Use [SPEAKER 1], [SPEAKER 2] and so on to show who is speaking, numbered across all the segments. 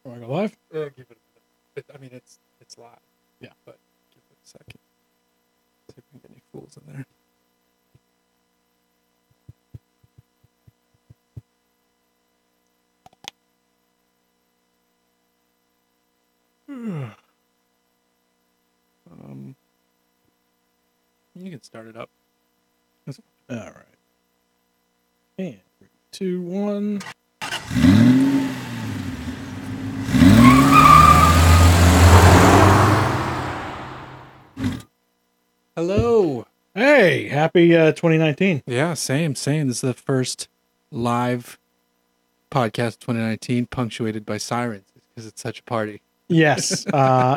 [SPEAKER 1] Want to go live?
[SPEAKER 2] Give it a bit. I mean, it's live.
[SPEAKER 1] Yeah.
[SPEAKER 2] But give it a second. See if we can get any fools in there. You can start it up.
[SPEAKER 1] All right. And 3, 2, 1.
[SPEAKER 2] Hello.
[SPEAKER 1] Hey, happy 2019.
[SPEAKER 2] Yeah, same. This is the first live podcast 2019 punctuated by sirens because it's such a party.
[SPEAKER 1] Yes,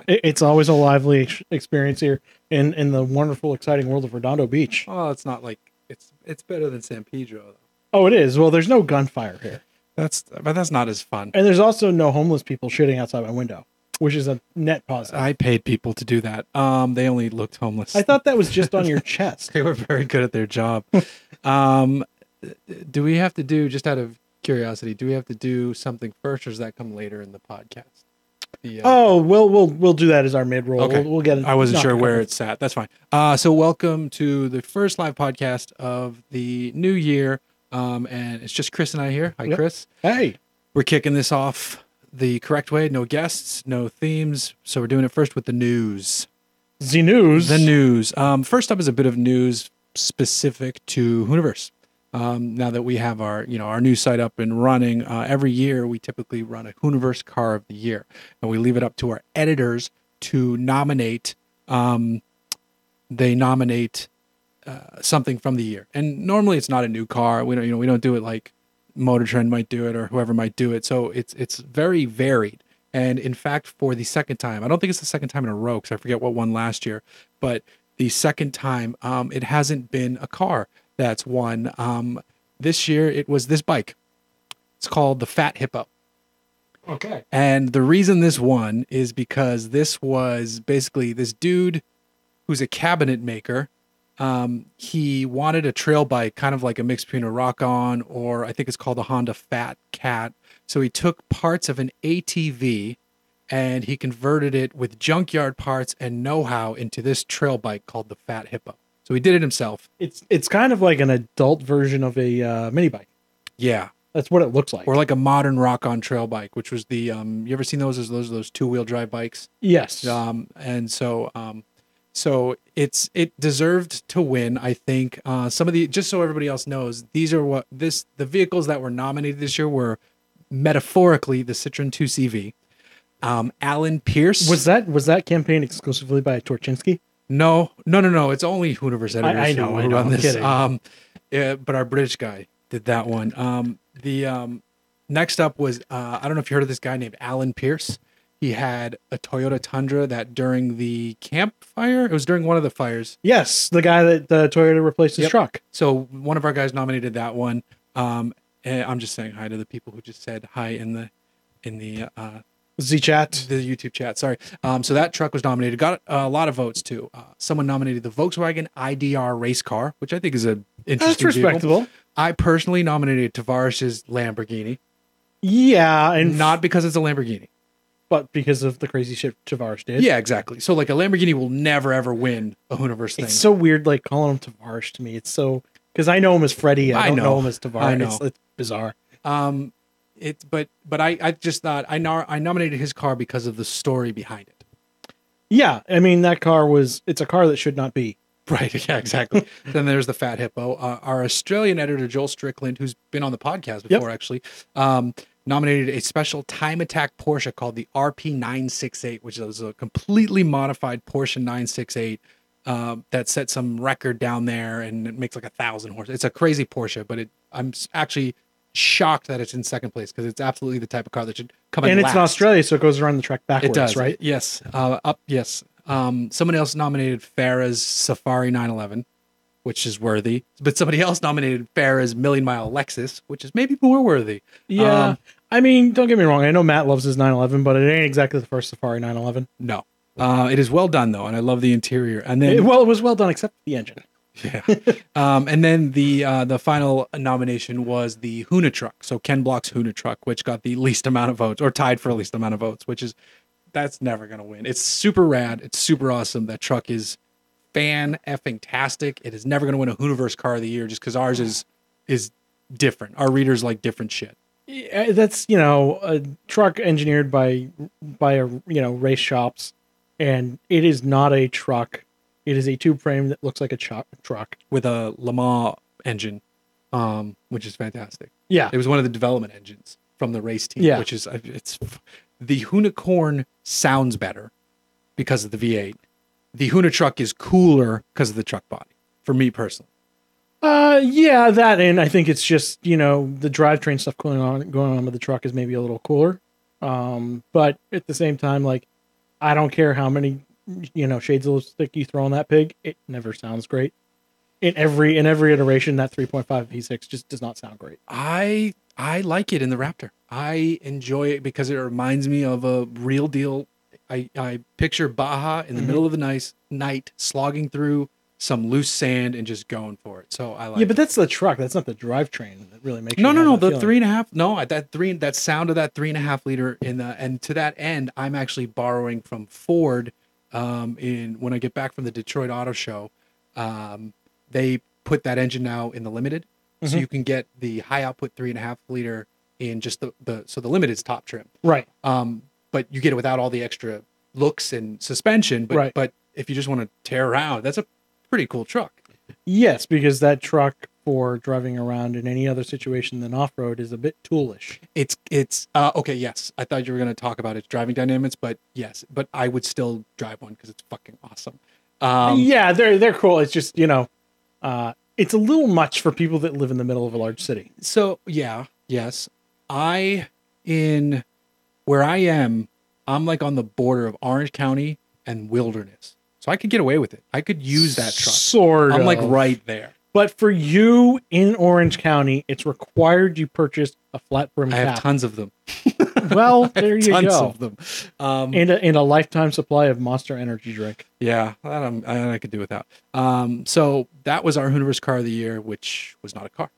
[SPEAKER 1] it's always a lively experience here in the wonderful, exciting world of Redondo Beach.
[SPEAKER 2] Oh, it's not like it's better than San Pedro though.
[SPEAKER 1] Oh, it is. Well, there's no gunfire here.
[SPEAKER 2] But that's not as fun.
[SPEAKER 1] And there's also no homeless people shitting outside my window, which is a net positive.
[SPEAKER 2] I paid people to do that. They only looked homeless.
[SPEAKER 1] I thought that was just on your chest.
[SPEAKER 2] They were very good at their job. Do we have to do, just out of curiosity, do we have to do something first, or does that come later in the podcast?
[SPEAKER 1] We'll do that as our mid-roll.
[SPEAKER 2] Okay.
[SPEAKER 1] We'll get it.
[SPEAKER 2] I wasn't sure where it's at. That's fine. So welcome to the first live podcast of the new year. And it's just Chris and I here. Hi,
[SPEAKER 1] Yep.
[SPEAKER 2] Chris.
[SPEAKER 1] Hey.
[SPEAKER 2] We're kicking this off the correct way. No guests, no themes. So we're doing it first with the news.
[SPEAKER 1] The news.
[SPEAKER 2] The news. First up is a bit of news specific to Hooniverse. Now that we have our new site up and running, every year we typically run a Hooniverse Car of the Year, and we leave it up to our editors to nominate. They nominate something from the year, and normally it's not a new car. We don't do it like Motor Trend might do it or whoever might do it. So it's very varied. And in fact, for the second time, I don't think it's the second time in a row because I forget what won last year, but the second time, it hasn't been a car that's won. This year it was this bike. It's called the Fat Hippo.
[SPEAKER 1] Okay.
[SPEAKER 2] And the reason this won is because this was basically this dude who's a cabinet maker. He wanted a trail bike, kind of like a mix between a Rock-On or I think it's called a Honda Fat Cat. So he took parts of an ATV and he converted it with junkyard parts and know-how into this trail bike called the Fat Hippo. So he did it himself.
[SPEAKER 1] It's kind of like an adult version of a mini bike.
[SPEAKER 2] Yeah.
[SPEAKER 1] That's what it looks like.
[SPEAKER 2] Or like a modern Rock-On trail bike, which was the you ever seen those? Those two-wheel drive bikes?
[SPEAKER 1] Yes.
[SPEAKER 2] And so it deserved to win. I think some of the, just so everybody else knows, these are the vehicles that were nominated this year were metaphorically the Citroen 2CV. Alan Pierce.
[SPEAKER 1] Was that campaign exclusively by Torchinsky?
[SPEAKER 2] No. It's only Hooniverse editors
[SPEAKER 1] I know.
[SPEAKER 2] who run
[SPEAKER 1] I'm
[SPEAKER 2] this.
[SPEAKER 1] kidding.
[SPEAKER 2] But our British guy did that one. The next up was I don't know if you heard of this guy named Alan Pierce. He had a Toyota Tundra that during the campfire, it was during one of the fires.
[SPEAKER 1] Yes, the guy that Toyota replaced his truck.
[SPEAKER 2] So one of our guys nominated that one. And I'm just saying hi to the people who just said hi in the
[SPEAKER 1] Z chat,
[SPEAKER 2] the YouTube chat. Sorry. So that truck was nominated, got a lot of votes too. Someone nominated the Volkswagen IDR race car, which I think is an interesting
[SPEAKER 1] that's respectable.
[SPEAKER 2] Vehicle. I personally nominated Tavares's Lamborghini.
[SPEAKER 1] Yeah, and
[SPEAKER 2] not because it's a Lamborghini,
[SPEAKER 1] but because of the crazy shit Tavares did.
[SPEAKER 2] Yeah, exactly. So like a Lamborghini will never ever win a Hooniverse thing.
[SPEAKER 1] It's so weird, like calling him Tavares to me. It's so because I know him as Freddie. I don't know him as Tavares.
[SPEAKER 2] I know.
[SPEAKER 1] It's bizarre.
[SPEAKER 2] But I just thought I nominated his car because of the story behind it.
[SPEAKER 1] Yeah, I mean it's a car that should not be.
[SPEAKER 2] Right, yeah, exactly. Then there's the Fat Hippo. Our Australian editor, Joel Strickland, who's been on the podcast before, actually, nominated a special time attack Porsche called the RP968, which is a completely modified Porsche 968 that set some record down there, and it makes like 1,000 horses. It's a crazy Porsche, but I'm actually shocked that it's in second place because it's absolutely the type of car that should come in last.
[SPEAKER 1] And it's in Australia, so it goes around the track backwards,
[SPEAKER 2] it does,
[SPEAKER 1] right?
[SPEAKER 2] Yes. Yes. Someone else nominated Farah's Safari 911, which is worthy. But somebody else nominated Farah's Million Mile Lexus, which is maybe more worthy.
[SPEAKER 1] Yeah. I mean, don't get me wrong. I know Matt loves his 911, but it ain't exactly the first Safari 911.
[SPEAKER 2] No. It is well done, though, and I love the interior. And then,
[SPEAKER 1] it was well done, except the engine.
[SPEAKER 2] Yeah. And then the final nomination was the Huna truck. So Ken Block's Huna truck, which got the least amount of votes, or tied for least amount of votes, which is that's never gonna win. It's super rad. It's super awesome. That truck is fan effing tastic. It is never gonna win a Hooniverse car of the year just because ours is different. Our readers like different shit.
[SPEAKER 1] Yeah, that's a truck engineered by race shops, and it is not a truck. It is a tube frame that looks like a truck
[SPEAKER 2] With a Le Mans engine, which is fantastic.
[SPEAKER 1] Yeah,
[SPEAKER 2] It was one of the development engines from the race team,
[SPEAKER 1] Yeah.
[SPEAKER 2] which is it's the Hoonicorn sounds better because of the V8. The Hoona truck is cooler because of the truck body. For me personally,
[SPEAKER 1] yeah, that, and I think it's just the drivetrain stuff going on with the truck is maybe a little cooler. But at the same time, like, I don't care how many shades of lipstick you throw on that pig, it never sounds great. In every iteration, that 3.5 V6 just does not sound great.
[SPEAKER 2] I like it in the Raptor. I enjoy it because it reminds me of a real deal. I picture Baja in the middle of the night slogging through some loose sand and just going for it. So I like.
[SPEAKER 1] Yeah, but that's the truck. That's not the drivetrain that really makes.
[SPEAKER 2] No. The
[SPEAKER 1] feeling.
[SPEAKER 2] 3.5. No, that sound of that 3.5 liter and to that end, I'm actually borrowing from Ford. When I get back from the Detroit Auto Show, they put that engine now in the Limited, so you can get the high output 3.5 liter in just the Limited's top trim.
[SPEAKER 1] Right.
[SPEAKER 2] But you get it without all the extra looks and suspension. But
[SPEAKER 1] Right.
[SPEAKER 2] but if you just want to tear around, that's a pretty cool truck.
[SPEAKER 1] Yes, because that truck for driving around in any other situation than off road is a bit toolish.
[SPEAKER 2] It's okay. Yes, I thought you were going to talk about its driving dynamics, but yes, but I would still drive one because it's fucking awesome.
[SPEAKER 1] Yeah, they're cool. It's just it's a little much for people that live in the middle of a large city.
[SPEAKER 2] So yeah, yes, in where I am, I'm like on the border of Orange County and Wilderness, so I could get away with it. I could use that truck.
[SPEAKER 1] Sort of.
[SPEAKER 2] I'm like right there.
[SPEAKER 1] But for you in Orange County, it's required you purchase a flat brim
[SPEAKER 2] I
[SPEAKER 1] cap.
[SPEAKER 2] have tons of them.
[SPEAKER 1] Well, there you
[SPEAKER 2] Tons
[SPEAKER 1] go.
[SPEAKER 2] of them.
[SPEAKER 1] And a lifetime supply of Monster Energy drink.
[SPEAKER 2] Yeah, I could do without. So that was our Hooniverse car of the year, which was not a car.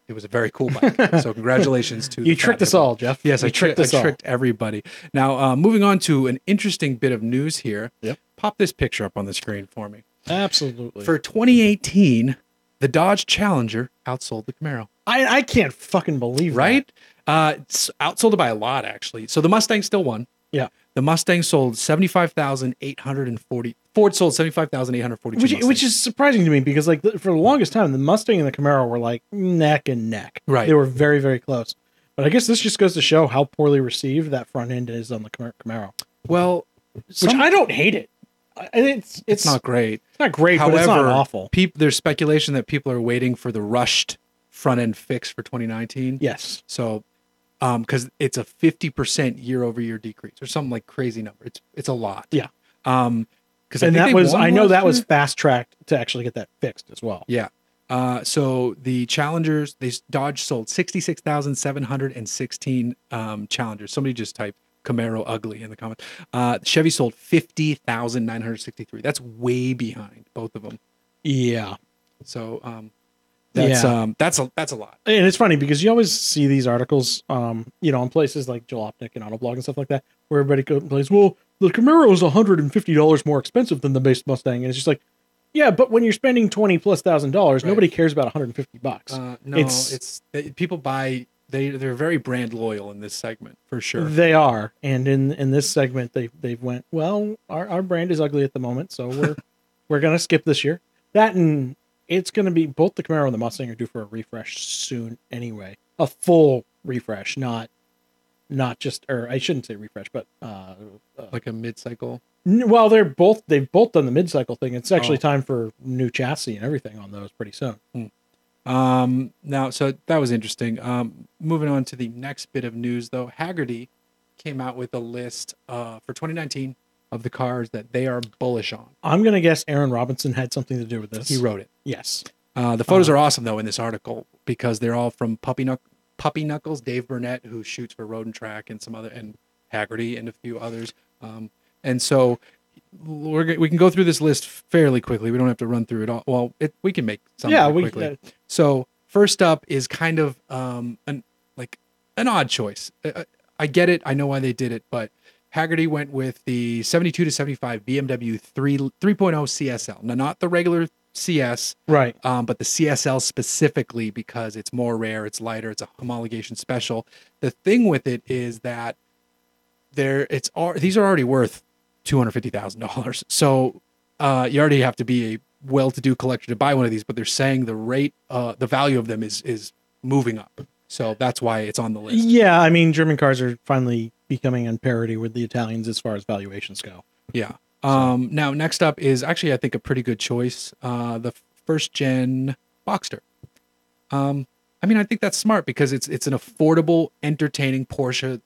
[SPEAKER 2] It was a very cool bike. So congratulations to
[SPEAKER 1] You
[SPEAKER 2] the
[SPEAKER 1] tricked
[SPEAKER 2] Fat
[SPEAKER 1] us
[SPEAKER 2] Hippo.
[SPEAKER 1] all, Jeff.
[SPEAKER 2] Yes,
[SPEAKER 1] You
[SPEAKER 2] I tricked everybody. Now, moving on to an interesting bit of news here.
[SPEAKER 1] Yep.
[SPEAKER 2] Pop this picture up on the screen for me.
[SPEAKER 1] Absolutely.
[SPEAKER 2] For 2018, the Dodge Challenger outsold the Camaro.
[SPEAKER 1] I can't fucking believe
[SPEAKER 2] Right? It's outsold it by a lot, actually. So the Mustang still won.
[SPEAKER 1] Yeah.
[SPEAKER 2] The Mustang sold 75,840. Ford sold 75,842.
[SPEAKER 1] Which is surprising to me because, like, for the longest time, the Mustang and the Camaro were like neck and neck.
[SPEAKER 2] Right.
[SPEAKER 1] They were very, very close. But I guess this just goes to show how poorly received that front end is on the Camaro.
[SPEAKER 2] Well,
[SPEAKER 1] Which I don't hate it. It's
[SPEAKER 2] not great.
[SPEAKER 1] It's not great,
[SPEAKER 2] However,
[SPEAKER 1] but it's not awful.
[SPEAKER 2] There's speculation that people are waiting for the rushed front end fix for 2019.
[SPEAKER 1] Yes.
[SPEAKER 2] So, because it's a 50% year-over-year decrease or something like crazy number. It's a lot.
[SPEAKER 1] Yeah.
[SPEAKER 2] Because
[SPEAKER 1] I know that was fast tracked to actually get that fixed as well.
[SPEAKER 2] Yeah. So the Challengers, Dodge sold 66,716 Challengers. Somebody just typed Camaro ugly in the comments. Chevy sold 50,963. That's way behind both of them.
[SPEAKER 1] Yeah.
[SPEAKER 2] So that's a lot.
[SPEAKER 1] And it's funny because you always see these articles, on places like Jalopnik and Autoblog and stuff like that, where everybody complains, well, the Camaro is $150 more expensive than the base Mustang. And it's just like, yeah, but when you're spending $20,000+,
[SPEAKER 2] Right.
[SPEAKER 1] Nobody cares about $150.
[SPEAKER 2] No, it's people buy. They're very brand loyal in this segment for sure.
[SPEAKER 1] They are, and in this segment, they went, well, our brand is ugly at the moment, so we're gonna skip this year. That, and it's gonna be both the Camaro and the Mustang are due for a refresh soon anyway, a full refresh, not just, or I shouldn't say refresh, but
[SPEAKER 2] Like a mid-cycle.
[SPEAKER 1] well, they've both done the mid-cycle thing. It's actually time for new chassis and everything on those pretty soon.
[SPEAKER 2] Now, so that was interesting. Moving on to the next bit of news, though, Haggerty came out with a list for 2019 of the cars that they are bullish on.
[SPEAKER 1] I'm gonna guess Aaron Robinson had something to do with this.
[SPEAKER 2] He wrote it.
[SPEAKER 1] Yes.
[SPEAKER 2] The photos are awesome, though, in this article because they're all from Puppy Knuckles, Dave Burnett, who shoots for Road and Track and some other, and Haggerty and a few others. And so we can go through this list fairly quickly. We don't have to run through it all. Well, we can make some quickly. So first up is kind of an odd choice. I get it. I know why they did it, but Hagerty went with the 72 to 75 BMW 3.0 CSL. Now, not the regular CS,
[SPEAKER 1] right?
[SPEAKER 2] But the CSL specifically because it's more rare, it's lighter, it's a homologation special. The thing with it is that these are already worth $250,000. So you already have to be a well-to-do collector to buy one of these. But they're saying the value of them is moving up. So that's why it's on the list.
[SPEAKER 1] Yeah, I mean, German cars are finally becoming on parity with the Italians as far as valuations go.
[SPEAKER 2] Yeah. Now, next up is actually, I think, a pretty good choice. The first gen Boxster. I mean, I think that's smart because it's an affordable, entertaining Porsche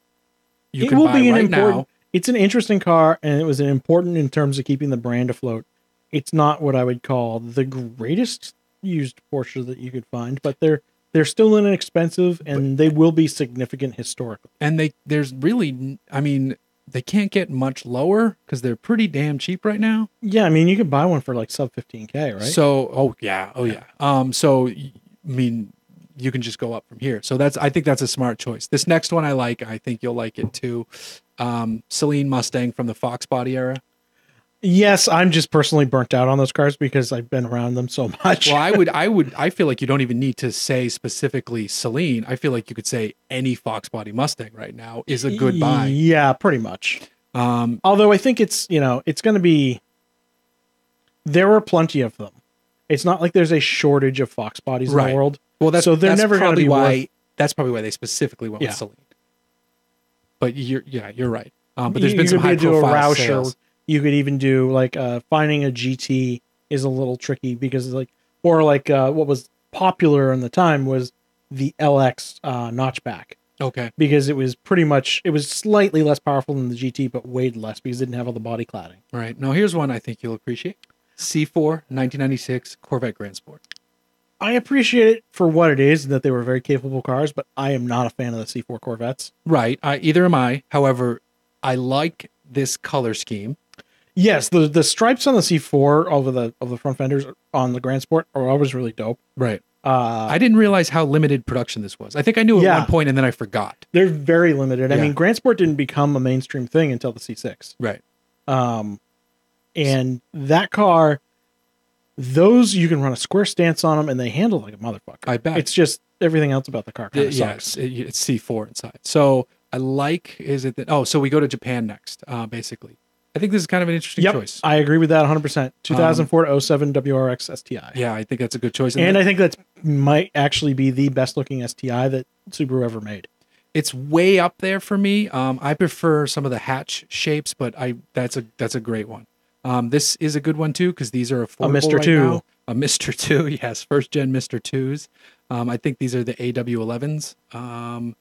[SPEAKER 2] you can buy right now.
[SPEAKER 1] It's an interesting car, and it was important in terms of keeping the brand afloat. It's not what I would call the greatest used Porsche that you could find, but they're still inexpensive, and they will be significant historically.
[SPEAKER 2] And there's really, I mean, they can't get much lower because they're pretty damn cheap right now.
[SPEAKER 1] Yeah, I mean, you could buy one for like sub 15K, right?
[SPEAKER 2] So, oh yeah. So, I mean, you can just go up from here. So I think that's a smart choice. This next one I like. I think you'll like it too. Celine Mustang from the Fox body era.
[SPEAKER 1] Yes, I'm just personally burnt out on those cars because I've been around them so much.
[SPEAKER 2] Well, I feel like you don't even need to say specifically Celine. I feel like you could say any Fox body Mustang right now is a good buy.
[SPEAKER 1] Yeah, pretty much. Although I think it's going to be, there are plenty of them. It's not like there's a shortage of Fox bodies in the world.
[SPEAKER 2] Well, that's
[SPEAKER 1] never going to be why.
[SPEAKER 2] That's probably why they specifically went with Celine. But you're right. But there's been some high profile sales.
[SPEAKER 1] You could even do finding a GT is a little tricky because what was popular in the time was the LX notchback.
[SPEAKER 2] Okay.
[SPEAKER 1] Because it was slightly less powerful than the GT, but weighed less because it didn't have all the body cladding.
[SPEAKER 2] Right. Now here's one I think you'll appreciate. C4 1996 Corvette Grand Sport.
[SPEAKER 1] I appreciate it for what it is and that they were very capable cars, but I am not a fan of the C4 Corvettes.
[SPEAKER 2] Right. Either am I. However, I like this color scheme.
[SPEAKER 1] Yes, the stripes on the C4 over the front fenders on the Grand Sport are always really dope.
[SPEAKER 2] Right. I didn't realize how limited production this was. I think I knew at one point and then I forgot.
[SPEAKER 1] They're very limited. I mean, Grand Sport didn't become a mainstream thing until the C6.
[SPEAKER 2] Right.
[SPEAKER 1] And that car, those you can run a square stance on them and they handle like a motherfucker.
[SPEAKER 2] I bet.
[SPEAKER 1] It's just everything else about the car kind of sucks.
[SPEAKER 2] It's C4 inside. So I like, so we go to Japan next, basically. I think this is kind of an interesting choice.
[SPEAKER 1] I agree with that 100%. 2004 07 WRX STI.
[SPEAKER 2] Yeah, I think that's a good choice.
[SPEAKER 1] And I think that might actually be the best looking STI that Subaru ever made.
[SPEAKER 2] It's way up there for me. I prefer some of the hatch shapes, but that's a great one. This is a good one too because these are affordable
[SPEAKER 1] Mr.
[SPEAKER 2] right
[SPEAKER 1] 2.
[SPEAKER 2] now. A Mr. 2, yes, first gen Mr. 2s. I think these are the AW11s. And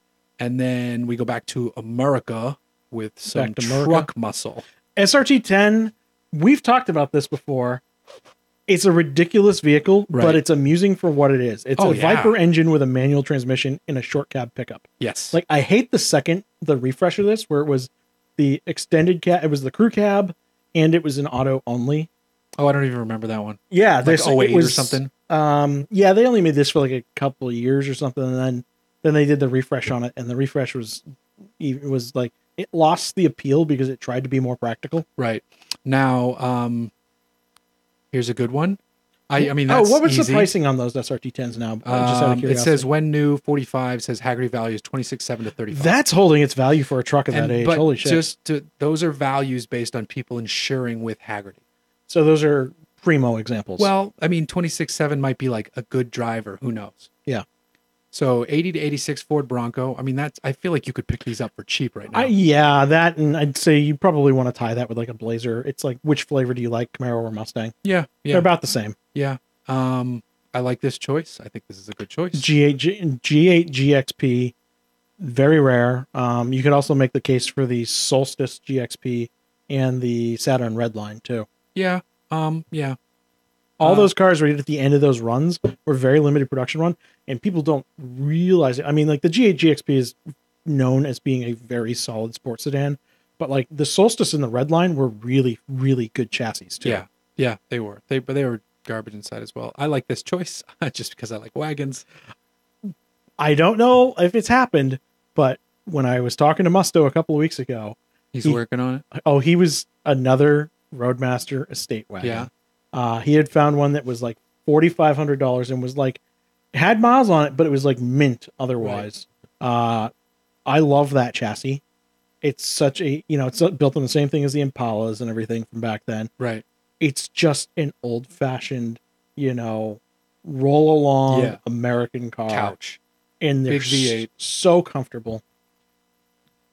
[SPEAKER 2] then we go back to America with some truck muscle.
[SPEAKER 1] SRT10, we've talked about this before. It's a ridiculous vehicle, but it's amusing for what it is. It's a Viper engine with a manual transmission in a short cab pickup.
[SPEAKER 2] Yes.
[SPEAKER 1] I hate the refresh of this, where it was the extended cab, it was the crew cab, and it was an auto only.
[SPEAKER 2] Oh, I don't even remember that one.
[SPEAKER 1] Yeah.
[SPEAKER 2] This 08 or something?
[SPEAKER 1] They only made this for a couple of years or something, and then they did the refresh on it, and the refresh was it lost the appeal because it tried to be more practical.
[SPEAKER 2] Right. Now, here's a good one. I mean, that's
[SPEAKER 1] what was
[SPEAKER 2] easy.
[SPEAKER 1] the pricing on those SRT10s now? Just out of curiosity.
[SPEAKER 2] It says when new 45 says Hagerty value is 26.7 to 35.
[SPEAKER 1] That's holding its value for a truck of that age.
[SPEAKER 2] But
[SPEAKER 1] holy shit!
[SPEAKER 2] Those are values based on people insuring with Hagerty.
[SPEAKER 1] So those are primo examples.
[SPEAKER 2] Well, I mean, 26.7 might be like a good driver. Who knows?
[SPEAKER 1] Yeah.
[SPEAKER 2] So 80 to 86 Ford Bronco. I mean, I feel like you could pick these up for cheap right now.
[SPEAKER 1] That, and I'd say you probably want to tie that with a Blazer. It's like, which flavor do you like, Camaro or Mustang?
[SPEAKER 2] Yeah.
[SPEAKER 1] They're about the same.
[SPEAKER 2] Yeah. I like this choice. I think this is a good choice.
[SPEAKER 1] G8 GXP, very rare. You could also make the case for the Solstice GXP and the Saturn Redline too.
[SPEAKER 2] Yeah.
[SPEAKER 1] All those cars right at the end of those runs were very limited production run, and people don't realize it. I mean, the G8 GXP is known as being a very solid sports sedan, But like the Solstice and the Redline were really, really good chassis too.
[SPEAKER 2] Yeah, they were. But they were garbage inside as well. I like this choice just because I like wagons.
[SPEAKER 1] I don't know if it's happened, but when I was talking to Musto a couple of weeks ago,
[SPEAKER 2] He's working on it.
[SPEAKER 1] Oh, he was another Roadmaster estate wagon.
[SPEAKER 2] Yeah.
[SPEAKER 1] He had found one that was like $4,500 and was like had miles on it, but it was like mint otherwise. Right. I love that chassis. It's such a, it's built on the same thing as the Impalas and everything from back then.
[SPEAKER 2] Right.
[SPEAKER 1] It's just an old fashioned, roll along American car.
[SPEAKER 2] Couch.
[SPEAKER 1] And they're
[SPEAKER 2] big V8.
[SPEAKER 1] So comfortable.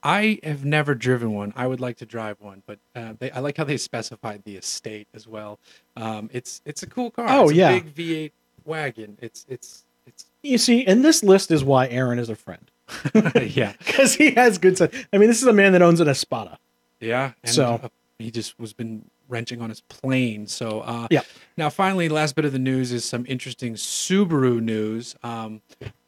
[SPEAKER 2] I have never driven one. I would like to drive one, but I like how they specified the estate as well. It's a cool car.
[SPEAKER 1] Oh,
[SPEAKER 2] it's a big V8 wagon. It's.
[SPEAKER 1] You see, and this list is why Aaron is a friend.
[SPEAKER 2] Yeah,
[SPEAKER 1] because he has good stuff. I mean, this is a man that owns an Espada.
[SPEAKER 2] Yeah, and
[SPEAKER 1] so
[SPEAKER 2] he just been wrenching on his plane. So
[SPEAKER 1] yeah.
[SPEAKER 2] Now, finally, last bit of the news is some interesting Subaru news.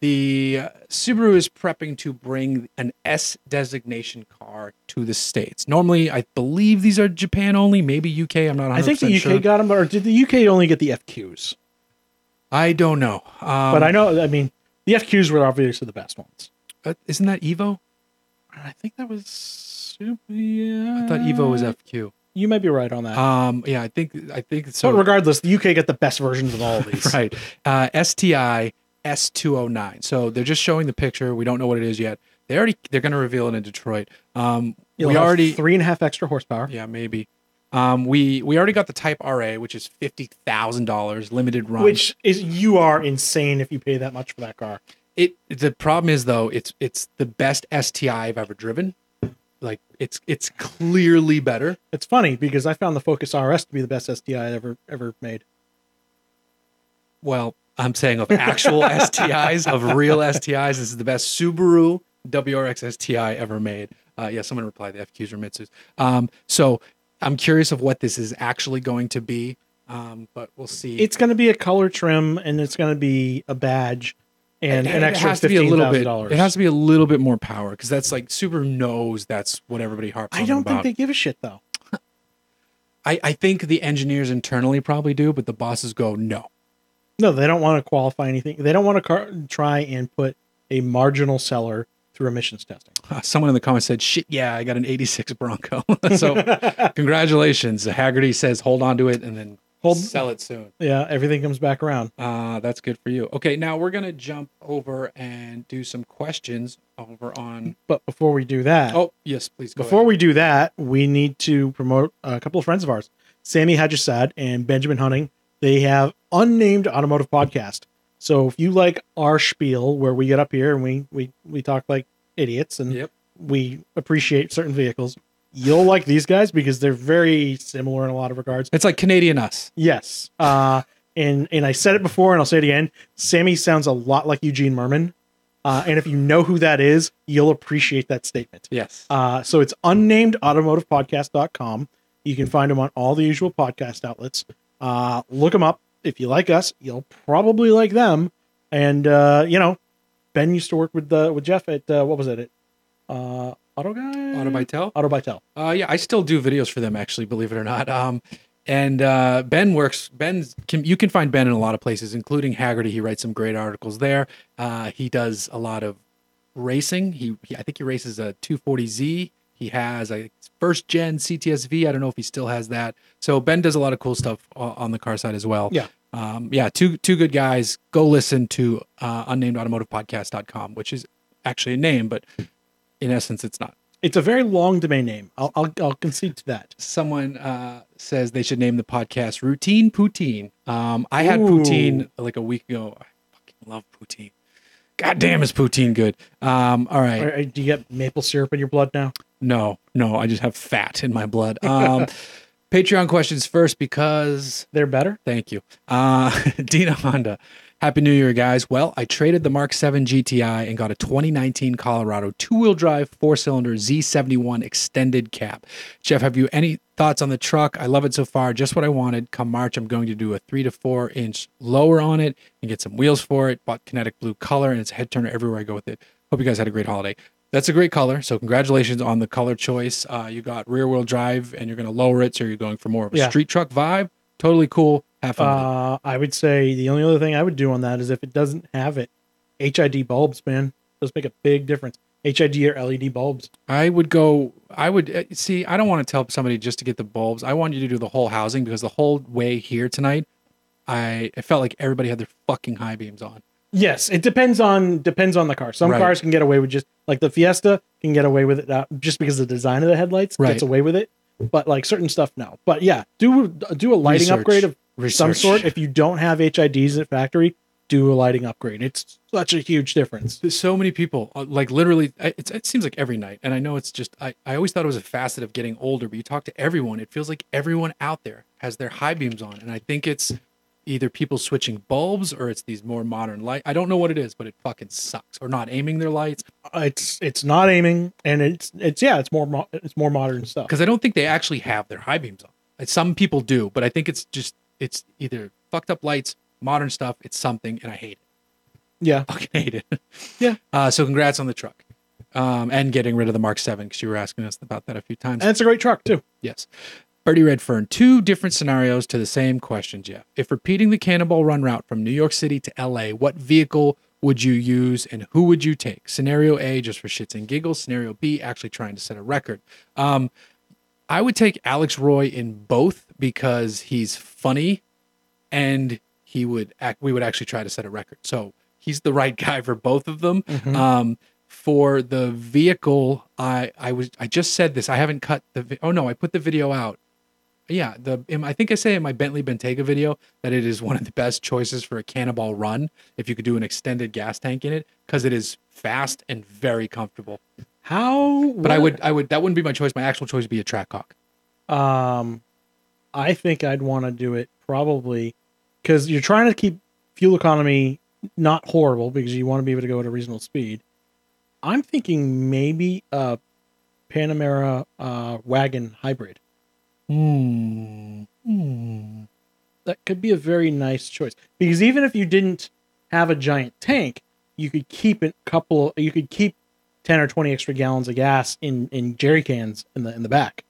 [SPEAKER 2] The Subaru is prepping to bring an S designation car to the States. Normally, I believe these are Japan only, maybe UK. I'm not 100% sure.
[SPEAKER 1] I think the UK got them, or did the UK only get the FQs?
[SPEAKER 2] I don't know.
[SPEAKER 1] But I know, I mean, the FQs were obviously the best ones.
[SPEAKER 2] Isn't that Evo?
[SPEAKER 1] I think that was... Yeah.
[SPEAKER 2] I thought Evo was FQ.
[SPEAKER 1] You might be right on that.
[SPEAKER 2] Yeah, I think so.
[SPEAKER 1] But regardless, the UK got the best versions of all of these.
[SPEAKER 2] Right. STI S209. So they're just showing the picture. We don't know what it is yet. They're going to reveal it in Detroit.
[SPEAKER 1] We already 3.5 extra horsepower.
[SPEAKER 2] Yeah, maybe. We already got the Type RA, which is $50,000 limited run.
[SPEAKER 1] Which is, you are insane if you pay that much for that car.
[SPEAKER 2] The problem is though, it's the best STI I've ever driven. Like it's clearly better.
[SPEAKER 1] It's funny because I found the Focus RS to be the best STI ever made.
[SPEAKER 2] Well, I'm saying of actual STIs, of real STIs, this is the best Subaru WRX STI ever made. Yeah, someone replied the FQs or Mitsus. So I'm curious of what this is actually going to be, but we'll see.
[SPEAKER 1] It's going to be a color trim, and it's going to be a badge. And an extra $15,000.
[SPEAKER 2] It has to be a little bit more power because that's like Subaru knows that's what everybody harps on about.
[SPEAKER 1] I don't think they give a shit though.
[SPEAKER 2] I think the engineers internally probably do, but the bosses go no.
[SPEAKER 1] No, they don't want to qualify anything. They don't want to try and put a marginal seller through emissions testing.
[SPEAKER 2] Someone in the comments said, "Shit, yeah, I got an '86 Bronco." So, congratulations. Haggerty says, "Hold on to it," and then sell it soon.
[SPEAKER 1] Yeah, everything comes back around.
[SPEAKER 2] That's good for you. Okay, now we're gonna jump over and do some questions over on.
[SPEAKER 1] But before we do that,
[SPEAKER 2] oh yes, please.
[SPEAKER 1] Before we do that, we need to promote a couple of friends of ours, Sammy Hadjasad and Benjamin Hunting. They have Unnamed Automotive Podcast. So if you like our spiel, where we get up here and we talk like idiots and we appreciate certain vehicles, you'll like these guys because they're very similar in a lot of regards.
[SPEAKER 2] It's like Canadian Us.
[SPEAKER 1] Yes. And I said it before and I'll say it again. Sammy sounds a lot like Eugene Merman. And if you know who that is, you'll appreciate that statement.
[SPEAKER 2] Yes.
[SPEAKER 1] So it's unnamedautomotivepodcast.com. You can find them on all the usual podcast outlets. Look them up. If you like us, you'll probably like them. And, Ben used to work with Jeff at, what was it? Auto Bytel.
[SPEAKER 2] Yeah, I still do videos for them, actually, believe it or not. And you can find Ben in a lot of places, including Haggerty. He writes some great articles there. He does a lot of racing. I think he races a 240Z. He has a first gen CTSV. I don't know if he still has that. So Ben does a lot of cool stuff on the car side as well.
[SPEAKER 1] Yeah.
[SPEAKER 2] Two good guys. Go listen to unnamedautomotivepodcast.com, which is actually a name, but in essence, it's not.
[SPEAKER 1] It's a very long domain name. I'll concede to that.
[SPEAKER 2] Someone says they should name the podcast Routine Poutine. I had poutine like a week ago. I fucking love poutine. God damn, is poutine good. All right.
[SPEAKER 1] Do you get maple syrup in your blood now?
[SPEAKER 2] No, I just have fat in my blood. Patreon questions first because
[SPEAKER 1] they're better.
[SPEAKER 2] Thank you. Dina Honda. Happy New Year, guys. Well, I traded the Mark 7 GTI and got a 2019 Colorado 2-wheel-drive 4-cylinder Z71 extended cab. Jeff, have you any thoughts on the truck? I love it so far. Just what I wanted. Come March, I'm going to do a 3 to 4 inch lower on it and get some wheels for it. Bought kinetic blue color and it's a head turner everywhere I go with it. Hope you guys had a great holiday. That's a great color. So congratulations on the color choice. You got rear wheel drive and you're going to lower it. So you're going for more of a street truck vibe. Totally cool. Have fun.
[SPEAKER 1] I would say the only other thing I would do on that is if it doesn't have it, HID bulbs, man, those make a big difference. HID or LED bulbs.
[SPEAKER 2] I don't want to tell somebody just to get the bulbs. I want you to do the whole housing because the whole way here tonight, I felt like everybody had their fucking high beams on.
[SPEAKER 1] Yes, it depends on the car. Some cars can get away with just like the Fiesta can get away with it just because of the design of the headlights gets away with it. But like certain stuff, no. But yeah, do a lighting upgrade of some sort. If you don't have HIDs at factory, do a lighting upgrade. It's such a huge difference.
[SPEAKER 2] There's so many people, like literally, it seems like every night. And I know it's just, I always thought it was a facet of getting older, but you talk to everyone, it feels like everyone out there has their high beams on. And I think it's either people switching bulbs or it's these more modern light. I don't know what it is, but it fucking sucks. Or not aiming their lights.
[SPEAKER 1] It's not aiming, and it's more modern stuff.
[SPEAKER 2] Because I don't think they actually have their high beams on. Some people do, but I think it's either fucked up lights, modern stuff. It's something, and I hate it.
[SPEAKER 1] Yeah,
[SPEAKER 2] I fucking hate it.
[SPEAKER 1] Yeah.
[SPEAKER 2] So congrats on the truck, and getting rid of the Mark 7 because you were asking us about that a few times.
[SPEAKER 1] And it's a great truck too.
[SPEAKER 2] Yes. Birdie Redfern, 2 different scenarios to the same question, Jeff. If repeating the Cannonball Run route from New York City to LA, what vehicle would you use and who would you take? Scenario A, just for shits and giggles. Scenario B, actually trying to set a record. I would take Alex Roy in both because he's funny and we would actually try to set a record. So he's the right guy for both of them. Mm-hmm. For the vehicle, I just said this. I haven't cut I put the video out. Yeah, I think I say in my Bentley Bentayga video that it is one of the best choices for a Cannonball Run if you could do an extended gas tank in it because it is fast and very comfortable. But I would that wouldn't be my choice. My actual choice would be a Trackhawk.
[SPEAKER 1] I think I'd want to do it probably because you're trying to keep fuel economy not horrible because you want to be able to go at a reasonable speed. I'm thinking maybe a Panamera wagon hybrid. That could be a very nice choice because even if you didn't have a giant tank, you could keep 10 or 20 extra gallons of gas in jerry cans in the back.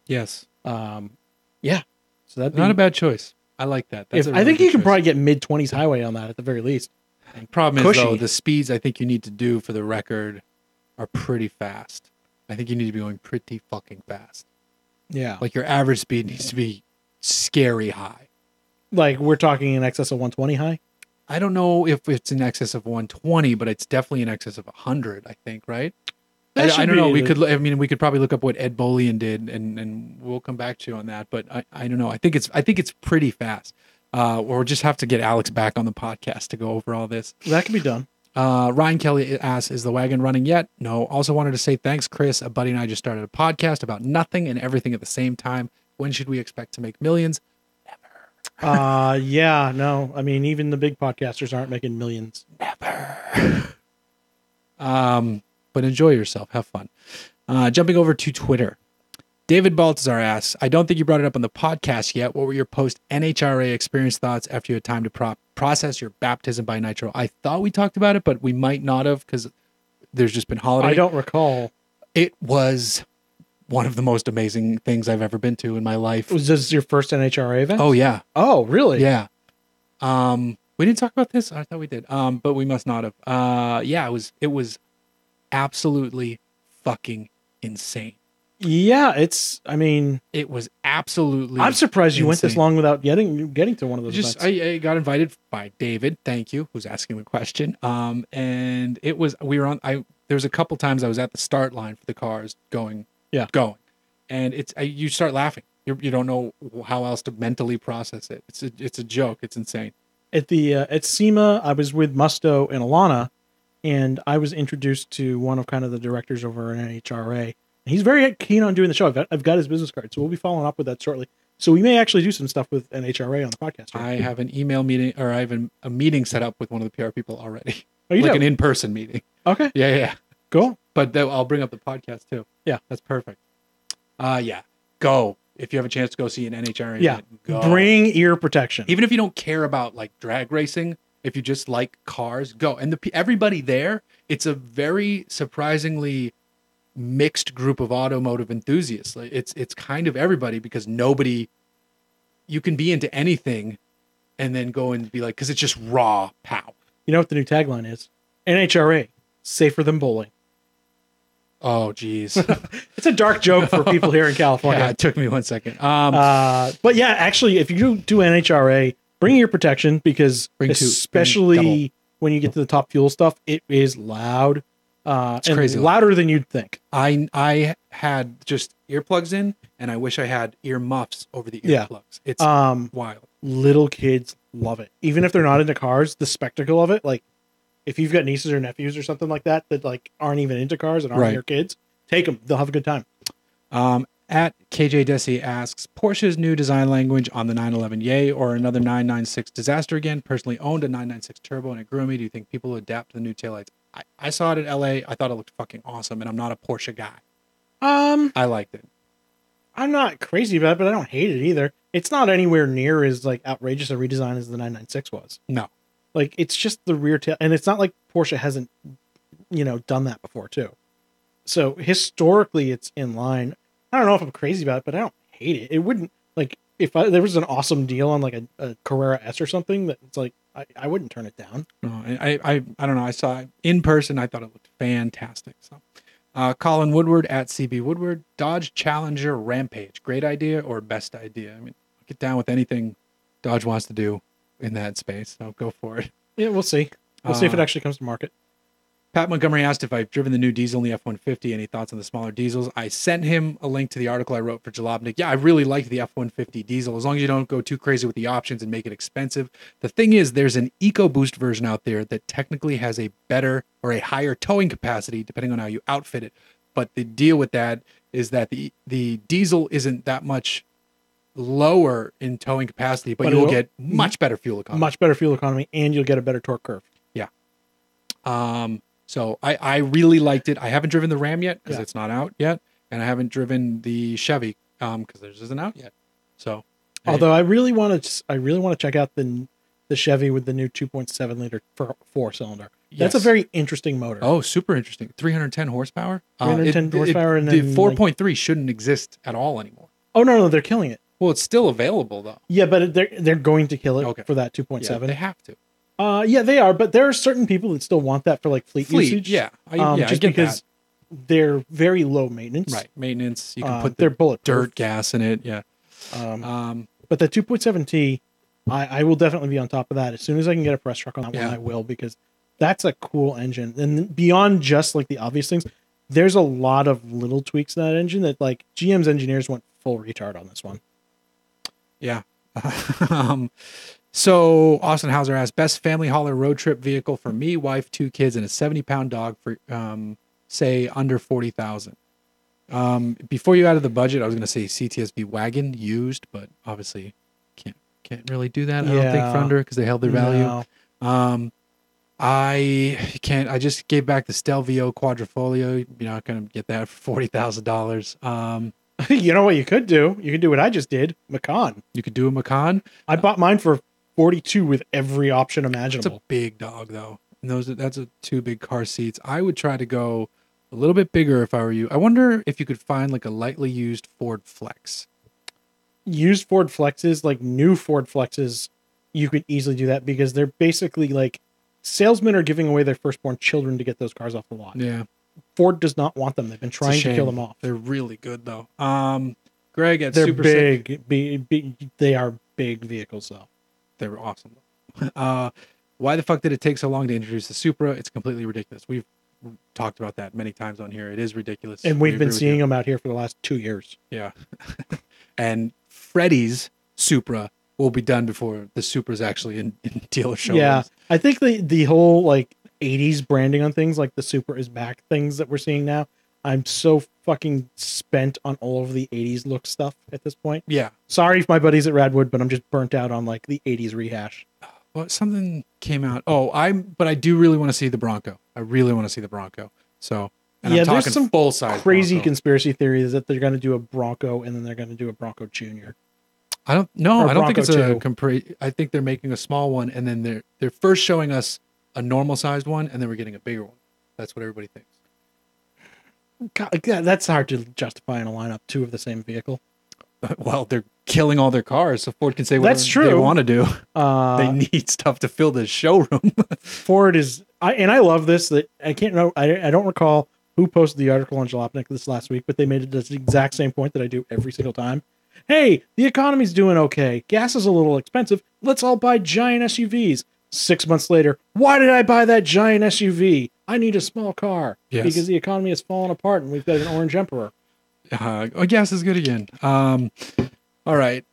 [SPEAKER 2] Yes.
[SPEAKER 1] Yeah. So that's
[SPEAKER 2] not a bad choice. I like that.
[SPEAKER 1] I think you can probably get mid-20s highway on that at the very least.
[SPEAKER 2] The problem is, though, the speeds I think you need to do for the record are pretty fast. I think you need to be going pretty fucking fast.
[SPEAKER 1] Yeah.
[SPEAKER 2] Like your average speed needs to be scary high.
[SPEAKER 1] Like we're talking in excess of 120 high?
[SPEAKER 2] I don't know if it's in excess of 120, but it's definitely in excess of 100, I think, right? I don't know. We could probably look up what Ed Bolian did and we'll come back to you on that, but I don't know. I think it's pretty fast. Or just have to get Alex back on the podcast to go over all this.
[SPEAKER 1] That can be done.
[SPEAKER 2] Ryan Kelly asks, is the wagon running yet? No. Also wanted to say thanks, Chris. A buddy and I just started a podcast about nothing and everything at the same time. When should we expect to make millions? Never.
[SPEAKER 1] Yeah, no. I mean, even the big podcasters aren't making millions.
[SPEAKER 2] Never. But enjoy yourself. Have fun. Jumping over to Twitter. David Baltazar asks, I don't think you brought it up on the podcast yet. What were your post-NHRA experience thoughts after you had time to process your baptism by nitro? I thought we talked about it, but we might not have because there's just been holiday.
[SPEAKER 1] I don't recall.
[SPEAKER 2] It was one of the most amazing things I've ever been to in my life.
[SPEAKER 1] Was this your first NHRA event?
[SPEAKER 2] Oh, yeah.
[SPEAKER 1] Oh, really?
[SPEAKER 2] Yeah. We didn't talk about this? I thought we did. But we must not have. Yeah, it was absolutely fucking insane.
[SPEAKER 1] Yeah, it
[SPEAKER 2] was absolutely
[SPEAKER 1] I'm surprised you
[SPEAKER 2] insane.
[SPEAKER 1] Went this long without getting to one of those events.
[SPEAKER 2] I got invited by David, thank you, who's asking the question. And there was a couple times I was at the start line for the cars going. And you start laughing. You don't know how else to mentally process it. It's a joke. It's insane.
[SPEAKER 1] At SEMA, I was with Musto and Alana, and I was introduced to one of kind of the directors over at NHRA. He's very keen on doing the show. I've got his business card, so we'll be following up with that shortly. So we may actually do some stuff with NHRA on the podcast.
[SPEAKER 2] Right? I have an email meeting, or I have a meeting set up with one of the PR people already.
[SPEAKER 1] Oh, you do?
[SPEAKER 2] An in-person meeting.
[SPEAKER 1] Okay.
[SPEAKER 2] Yeah.
[SPEAKER 1] Cool.
[SPEAKER 2] But I'll bring up the podcast too.
[SPEAKER 1] Yeah.
[SPEAKER 2] That's perfect. Yeah. Go. If you have a chance to go see an NHRA
[SPEAKER 1] event,
[SPEAKER 2] go.
[SPEAKER 1] Bring ear protection.
[SPEAKER 2] Even if you don't care about like drag racing, if you just like cars, go. And everybody there it's a very surprisingly mixed group of automotive enthusiasts. Like it's kind of everybody, because you can be into anything and then go and be like, because it's just raw pow.
[SPEAKER 1] You know what the new tagline is? NHRA, safer than bowling.
[SPEAKER 2] Oh, geez.
[SPEAKER 1] It's a dark joke for people here in California.
[SPEAKER 2] Yeah, it took me 1 second.
[SPEAKER 1] But yeah, actually, if you do NHRA, bring your protection, because especially when you get to the top fuel stuff, it is loud. It's and crazy louder than you'd think.
[SPEAKER 2] I had just earplugs in, and I wish I had ear muffs over the earplugs. It's wild.
[SPEAKER 1] Little kids love it, even if they're not into cars. The spectacle of it, like if you've got nieces or nephews or something like that like aren't even into cars and aren't your kids, take them. They'll have a good time.
[SPEAKER 2] At KJ Desi asks, Porsche's new design language on the 911 yay or another 996 disaster again? Personally owned a 996 turbo and it grew on me. Do you think people will adapt to the new taillights? I saw it at LA. I thought it looked fucking awesome, and I'm not a Porsche guy. I liked it.
[SPEAKER 1] I'm not crazy about it, but I don't hate it either. It's not anywhere near as like outrageous a redesign as the 996 was.
[SPEAKER 2] No.
[SPEAKER 1] Like it's just the rear tail, and it's not like Porsche hasn't, done that before too. So historically, it's in line. I don't know if I'm crazy about it, but I don't hate it. It wouldn't like if there was an awesome deal on like a Carrera S or something that it's like I wouldn't turn it down.
[SPEAKER 2] No, I don't know. I saw it in person. I thought it looked fantastic. So, Colin Woodward at CB Woodward, Dodge Challenger Rampage, great idea or best idea? I mean, get down with anything Dodge wants to do in that space. So go for it.
[SPEAKER 1] Yeah, we'll see. We'll see if it actually comes to market.
[SPEAKER 2] Pat Montgomery asked if I've driven the new diesel in the F-150. Any thoughts on the smaller diesels? I sent him a link to the article I wrote for Jalopnik. Yeah, I really liked the F-150 diesel, as long as you don't go too crazy with the options and make it expensive. The thing is, there's an EcoBoost version out there that technically has a better or a higher towing capacity, depending on how you outfit it. But the deal with that is that the diesel isn't that much lower in towing capacity, but you'll get much better fuel economy.
[SPEAKER 1] Much better fuel economy, and you'll get a better torque curve.
[SPEAKER 2] Yeah. So I really liked it. I haven't driven the Ram yet because it's not out yet, and I haven't driven the Chevy because theirs isn't out yet. So,
[SPEAKER 1] although I really want to check out the Chevy with the new 2.7 liter four cylinder. That's a very interesting motor.
[SPEAKER 2] Oh, super interesting! 310 horsepower.
[SPEAKER 1] 310 horsepower, and
[SPEAKER 2] the 4.3 shouldn't exist at all anymore.
[SPEAKER 1] Oh no, they're killing it.
[SPEAKER 2] Well, it's still available though.
[SPEAKER 1] Yeah, but they're going to kill it for that 2.7.
[SPEAKER 2] Yeah, they have to.
[SPEAKER 1] Yeah, they are, but there are certain people that still want that for like fleet usage.
[SPEAKER 2] Yeah,
[SPEAKER 1] just because they're very low maintenance.
[SPEAKER 2] Right, maintenance. You can put
[SPEAKER 1] their bulletproof
[SPEAKER 2] dirt gas in it. Yeah.
[SPEAKER 1] But the 2.7T, I will definitely be on top of that as soon as I can get a press truck on that one. I will, because that's a cool engine. And beyond just like the obvious things, there's a lot of little tweaks in that engine that like GM's engineers went full retard on this one.
[SPEAKER 2] Yeah. So Austin Hauser asked, best family hauler road trip vehicle for me, wife, 2 kids, and a 70-pound dog for, say, under 40,000. Before you out of the budget, I was going to say CTSV wagon used, but obviously can't really do that. I don't think for under because they held their value. No. I just gave back the Stelvio Quadrifoglio. You're not going to get that for $40,000.
[SPEAKER 1] You know what you could do? You could do what I just did. Macan.
[SPEAKER 2] You could do a Macan.
[SPEAKER 1] I bought mine for 42 with every option imaginable.
[SPEAKER 2] It's a big dog though. And that's 2 big car seats. I would try to go a little bit bigger if I were you. I wonder if you could find like a lightly used Ford Flex.
[SPEAKER 1] Used Ford Flexes, like new Ford Flexes, you could easily do that because they're basically like salesmen are giving away their firstborn children to get those cars off the lot.
[SPEAKER 2] Yeah.
[SPEAKER 1] Ford does not want them. They've been trying to kill them off.
[SPEAKER 2] They're really good though. Greg at
[SPEAKER 1] they're
[SPEAKER 2] Super
[SPEAKER 1] big. They are big vehicles though.
[SPEAKER 2] They were awesome. Why the fuck did it take so long to introduce the Supra? It's completely ridiculous. We've talked about that many times on here. It is ridiculous.
[SPEAKER 1] And we've been seeing them out here for the last 2 years.
[SPEAKER 2] Yeah. And Freddie's Supra will be done before the Supra's actually in dealer showrooms.
[SPEAKER 1] Yeah. I think the whole like 80s branding on things like the Supra is back things that we're seeing now. I'm so fucking spent on all of the 80s look stuff at this point.
[SPEAKER 2] Yeah.
[SPEAKER 1] Sorry if my buddies at Radwood, but I'm just burnt out on like the 80s rehash.
[SPEAKER 2] Well, something came out. But I do really want to see the Bronco. I really want to see the Bronco. So, and I'm talking
[SPEAKER 1] there's some
[SPEAKER 2] full size
[SPEAKER 1] crazy
[SPEAKER 2] Bronco.
[SPEAKER 1] Conspiracy theories that they're going to do a Bronco and then they're going to do a Bronco Junior.
[SPEAKER 2] I don't think it's
[SPEAKER 1] Bronco
[SPEAKER 2] I think they're making a small one and then they're first showing us a normal sized one and then we're getting a bigger one. That's what everybody thinks.
[SPEAKER 1] God, yeah, that's hard to justify in a lineup, two of the same vehicle.
[SPEAKER 2] Well, they're killing all their cars, so Ford can say whatever
[SPEAKER 1] That's true.
[SPEAKER 2] they want to do. They
[SPEAKER 1] Uh,
[SPEAKER 2] need stuff to fill the showroom.
[SPEAKER 1] Ford is, I love this. That I can't know. I don't recall who posted the article on Jalopnik this last week, but they made it the exact same point that I do every single time. Hey, the economy's doing okay. Gas is a little expensive. Let's all buy giant SUVs. 6 months later, why did I buy that giant SUV? I need a small car because the economy has fallen apart and we've got an orange emperor.
[SPEAKER 2] Gas is good again. All right.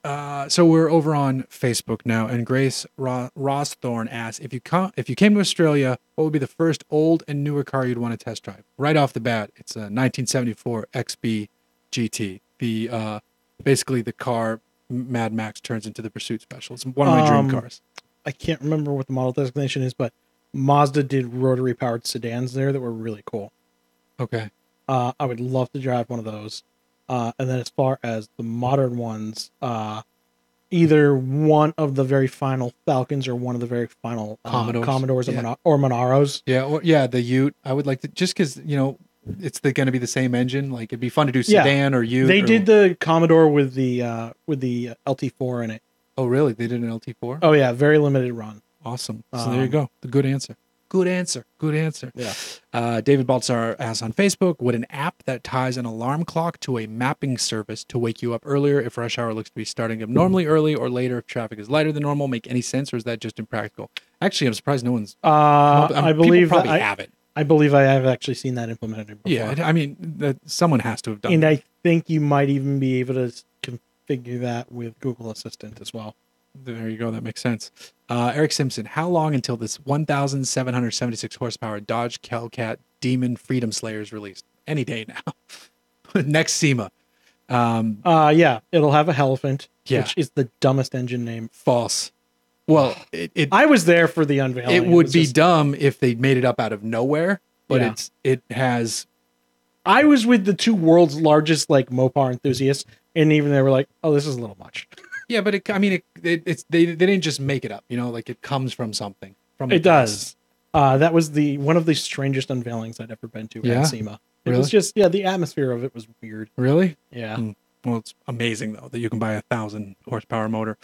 [SPEAKER 2] So we're over on Facebook now, and Grace Rossthorne asks, if you came to Australia, what would be the first old and newer car you'd want to test drive? Right off the bat, it's a 1974 XB GT. The basically the car Mad Max turns into the Pursuit Special. It's one of my dream cars.
[SPEAKER 1] I can't remember what the model designation is, but Mazda did rotary powered sedans there that were really cool.
[SPEAKER 2] Okay.
[SPEAKER 1] I would love to drive one of those. And then as far as the modern ones, either one of the very final Falcons or one of the very final Commodores or Monaros.
[SPEAKER 2] Yeah, the Ute. I would like to, just because, it's going to be the same engine. Like, it'd be fun to do sedan or Ute.
[SPEAKER 1] They did the Commodore with the LT4 in it.
[SPEAKER 2] Oh, really? They did an LT4?
[SPEAKER 1] Oh, yeah. Very limited run.
[SPEAKER 2] Awesome. So there you go. The good answer. Good answer.
[SPEAKER 1] Yeah.
[SPEAKER 2] David Baltzar asks on Facebook, would an app that ties an alarm clock to a mapping service to wake you up earlier if rush hour looks to be starting abnormally early or later if traffic is lighter than normal make any sense, or is that just impractical? Actually, I'm surprised no one's...
[SPEAKER 1] I believe
[SPEAKER 2] people probably have it.
[SPEAKER 1] I believe I have actually seen that implemented before.
[SPEAKER 2] Yeah, I mean, someone has to have done
[SPEAKER 1] and
[SPEAKER 2] that.
[SPEAKER 1] I think you might even be able to configure that with Google Assistant as well.
[SPEAKER 2] There you go. That makes sense. Eric Simpson, how long until this 1,776 horsepower Dodge Hellcat Demon Freedom Slayer is released? Any day now. Next SEMA.
[SPEAKER 1] Yeah, it'll have a Helephant,
[SPEAKER 2] Yeah.
[SPEAKER 1] which is the dumbest engine name.
[SPEAKER 2] False. Well,
[SPEAKER 1] I was there for the unveiling.
[SPEAKER 2] It would be dumb if they made it up out of nowhere, but it has...
[SPEAKER 1] I was with the two world's largest Mopar enthusiasts, and even they were like, "Oh, this is a little much."
[SPEAKER 2] Yeah, but they didn't just make it up, it comes from something.
[SPEAKER 1] It does. That was one of the strangest unveilings I'd ever been to at SEMA. It was just, the atmosphere of it was weird.
[SPEAKER 2] Really?
[SPEAKER 1] Yeah.
[SPEAKER 2] Well, it's amazing though that you can buy 1,000 horsepower motor.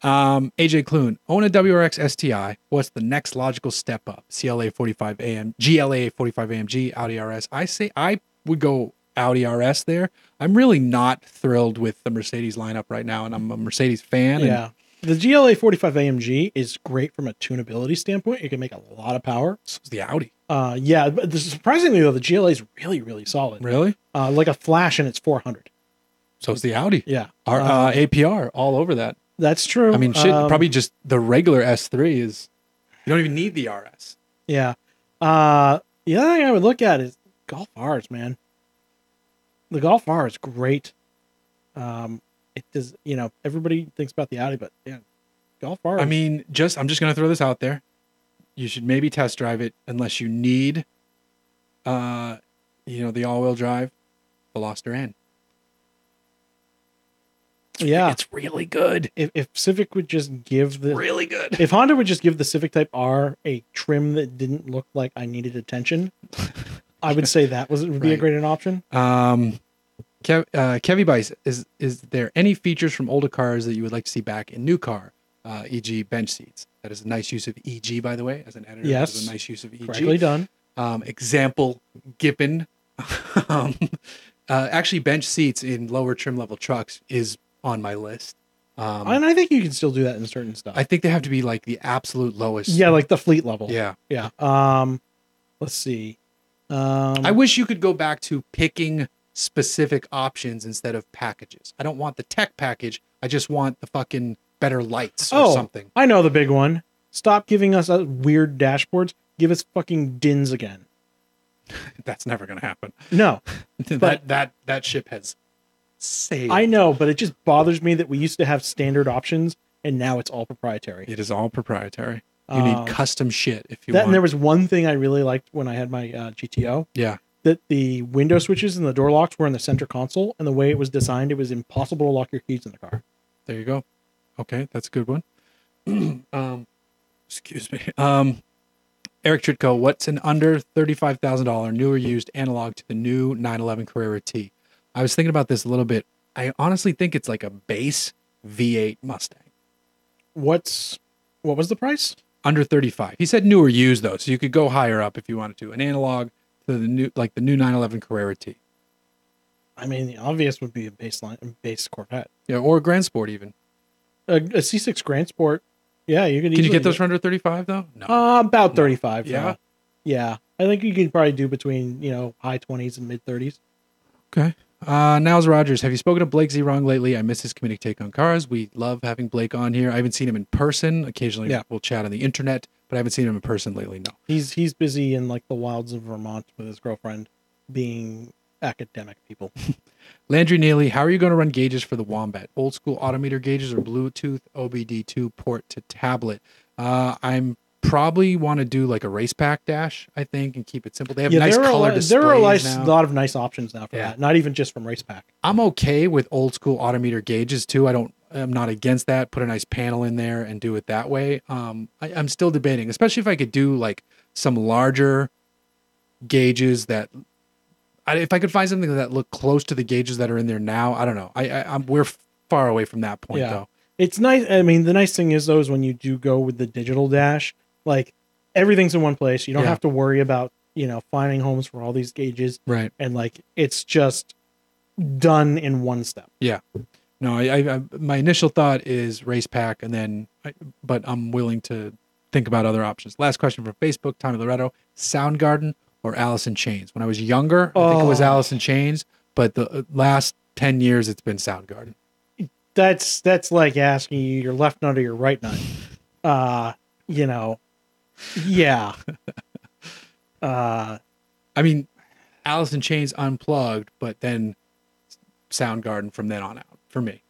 [SPEAKER 2] AJ Clune, own a WRX STI. What's the next logical step up? GLA 45 AMG, Audi RS. I would go Audi RS there. I'm really not thrilled with the Mercedes lineup right now, and I'm a Mercedes fan.
[SPEAKER 1] Yeah. The GLA 45 AMG is great from a tunability standpoint. It can make a lot of power.
[SPEAKER 2] So is the Audi.
[SPEAKER 1] Yeah, but surprisingly though, the GLA is really, really solid.
[SPEAKER 2] Really?
[SPEAKER 1] Like a flash, and it's 400.
[SPEAKER 2] So is the Audi.
[SPEAKER 1] Yeah.
[SPEAKER 2] Our APR all over that.
[SPEAKER 1] That's true.
[SPEAKER 2] I mean, shit. Probably just the regular S3 is. You don't even need the RS.
[SPEAKER 1] Yeah. The other thing I would look at is Golf R's, man. The Golf R is great. It does, everybody thinks about the Audi, but yeah, Golf R.
[SPEAKER 2] I mean, I'm just going to throw this out there. You should maybe test drive it unless you need, the all-wheel drive Veloster N.
[SPEAKER 1] Yeah,
[SPEAKER 2] it's really good.
[SPEAKER 1] If Civic would just give
[SPEAKER 2] really good.
[SPEAKER 1] If Honda would just give the Civic Type R a trim that didn't look like I needed attention, I would say that would be a great option.
[SPEAKER 2] Kevy Bice, is there any features from older cars that you would like to see back in new car, e.g. bench seats? That is a nice use of EG, by the way, as an editor.
[SPEAKER 1] Yes.
[SPEAKER 2] That is a nice use of EG.
[SPEAKER 1] Correctly done.
[SPEAKER 2] Example, Gippin. Actually, bench seats in lower trim level trucks is on my list.
[SPEAKER 1] And I think you can still do that in certain stuff.
[SPEAKER 2] I think they have to be like the absolute lowest.
[SPEAKER 1] Yeah, like the fleet level.
[SPEAKER 2] Yeah.
[SPEAKER 1] Yeah. Let's see.
[SPEAKER 2] I wish you could go back to picking specific options instead of packages. I don't want the tech package. I just want the fucking better lights or something.
[SPEAKER 1] I know the big one. Stop giving us weird dashboards. Give us fucking DINs again.
[SPEAKER 2] That's never going to happen.
[SPEAKER 1] No.
[SPEAKER 2] that ship has sailed.
[SPEAKER 1] I know, but it just bothers me that we used to have standard options and now it's all proprietary.
[SPEAKER 2] It is all proprietary. You need custom shit if you want.
[SPEAKER 1] And there was one thing I really liked when I had my GTO.
[SPEAKER 2] Yeah.
[SPEAKER 1] That the window switches and the door locks were in the center console, and the way it was designed, it was impossible to lock your keys in the car.
[SPEAKER 2] There you go. Okay, that's a good one. Excuse me. Eric Tritko, what's an under $35,000 new or used analog to the new 911 Carrera T? I was thinking about this a little bit. I honestly think it's like a base V8 Mustang.
[SPEAKER 1] What was the price?
[SPEAKER 2] Under 35. He said new or used though, so you could go higher up if you wanted to. An analog to the new 911 Carrera T.
[SPEAKER 1] I mean, the obvious would be a base Corvette.
[SPEAKER 2] Yeah, or a Grand Sport even.
[SPEAKER 1] A C6 Grand Sport. Yeah, you could.
[SPEAKER 2] Can you get those for under 35 though? No.
[SPEAKER 1] About 35.
[SPEAKER 2] Yeah.
[SPEAKER 1] Now. Yeah. I think you could probably do between, high 20s and mid 30s.
[SPEAKER 2] Okay. Now's Rogers. Have you spoken to Blake Z. Wrong lately? I miss his comedic take on cars. We love having Blake on here. I haven't seen him in person. Occasionally we'll chat on the internet, but I haven't seen him in person lately. No.
[SPEAKER 1] He's busy in like the wilds of Vermont with his girlfriend being academic people.
[SPEAKER 2] Landry Neely, how are you going to run gauges for the Wombat? Old school autometer gauges or Bluetooth OBD2 port to tablet? I'm probably want to do like a race pack dash, I think, and keep it simple. They have nice color displays
[SPEAKER 1] there are a
[SPEAKER 2] now.
[SPEAKER 1] lot of nice options now for that. Not even just from race pack.
[SPEAKER 2] I'm okay with old school autometer gauges too. I'm not against that. Put a nice panel in there and do it that way. I'm still debating, especially if I could do like some larger gauges that. If I could find something that looked close to the gauges that are in there now, I don't know. We're far away from that point though.
[SPEAKER 1] It's nice. I mean, the nice thing is though, is when you do go with the digital dash, like everything's in one place. You don't have to worry about, finding homes for all these gauges.
[SPEAKER 2] Right.
[SPEAKER 1] And like, it's just done in one step.
[SPEAKER 2] Yeah. No, I my initial thought is race pack but I'm willing to think about other options. Last question from Facebook, Tommy Loretto, Soundgarden or Alice in Chains? When I was younger, I think it was Alice in Chains, but the last 10 years it's been Soundgarden.
[SPEAKER 1] That's like asking you your left nut or your right nut. Yeah.
[SPEAKER 2] I mean, Alice in Chains unplugged, but then Soundgarden from then on out for me.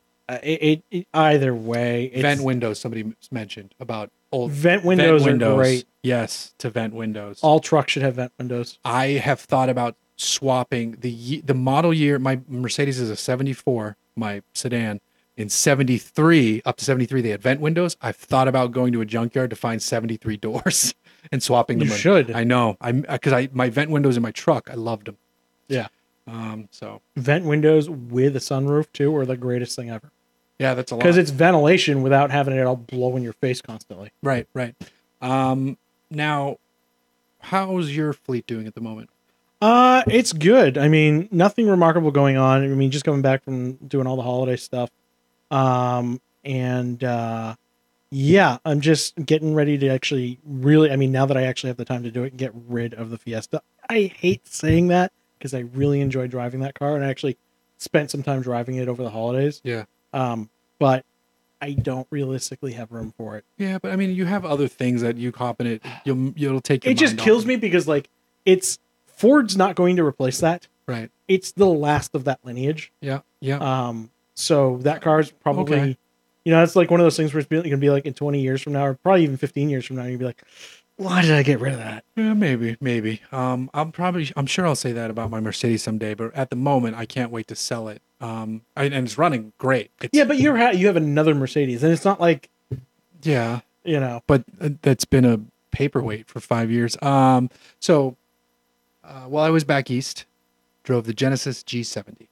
[SPEAKER 1] Either way,
[SPEAKER 2] vent windows. Somebody mentioned about old
[SPEAKER 1] vent windows are great.
[SPEAKER 2] Yes, to vent windows.
[SPEAKER 1] All trucks should have vent windows.
[SPEAKER 2] I have thought about swapping the model year. My Mercedes is a 74, my sedan. In 73, up to 73, they had vent windows. I've thought about going to a junkyard to find 73 doors and swapping them.
[SPEAKER 1] You should.
[SPEAKER 2] I know. Because my vent windows in my truck, I loved them.
[SPEAKER 1] Yeah.
[SPEAKER 2] So
[SPEAKER 1] vent windows with a sunroof too are the greatest thing ever.
[SPEAKER 2] Yeah, that's a lot.
[SPEAKER 1] Because it's ventilation without having it all blow in your face constantly.
[SPEAKER 2] Right. Now, how's your fleet doing at the moment?
[SPEAKER 1] It's good. I mean, nothing remarkable going on. I mean, just coming back from doing all the holiday stuff. I'm just getting ready to actually really, I mean, now that I actually have the time to do it, get rid of the Fiesta. I hate saying that because I really enjoy driving that car and I actually spent some time driving it over the holidays.
[SPEAKER 2] Yeah.
[SPEAKER 1] But I don't realistically have room for it.
[SPEAKER 2] Yeah, but I mean, you have other things that you hop in it. You'll take your
[SPEAKER 1] It just
[SPEAKER 2] mind
[SPEAKER 1] kills
[SPEAKER 2] off.
[SPEAKER 1] me because like Ford's not going to replace that.
[SPEAKER 2] Right.
[SPEAKER 1] It's the last of that lineage.
[SPEAKER 2] Yeah. Yeah.
[SPEAKER 1] So that car's probably, it's like one of those things where it's going to be like in 20 years from now, or probably even 15 years from now, you'd be like, why did I get rid of that?
[SPEAKER 2] Yeah, maybe. I'm sure I'll say that about my Mercedes someday, but at the moment, I can't wait to sell it. And it's running great.
[SPEAKER 1] But you have another Mercedes, and it's not like,
[SPEAKER 2] but that's been a paperweight for 5 years. So while I was back east, drove the Genesis G70.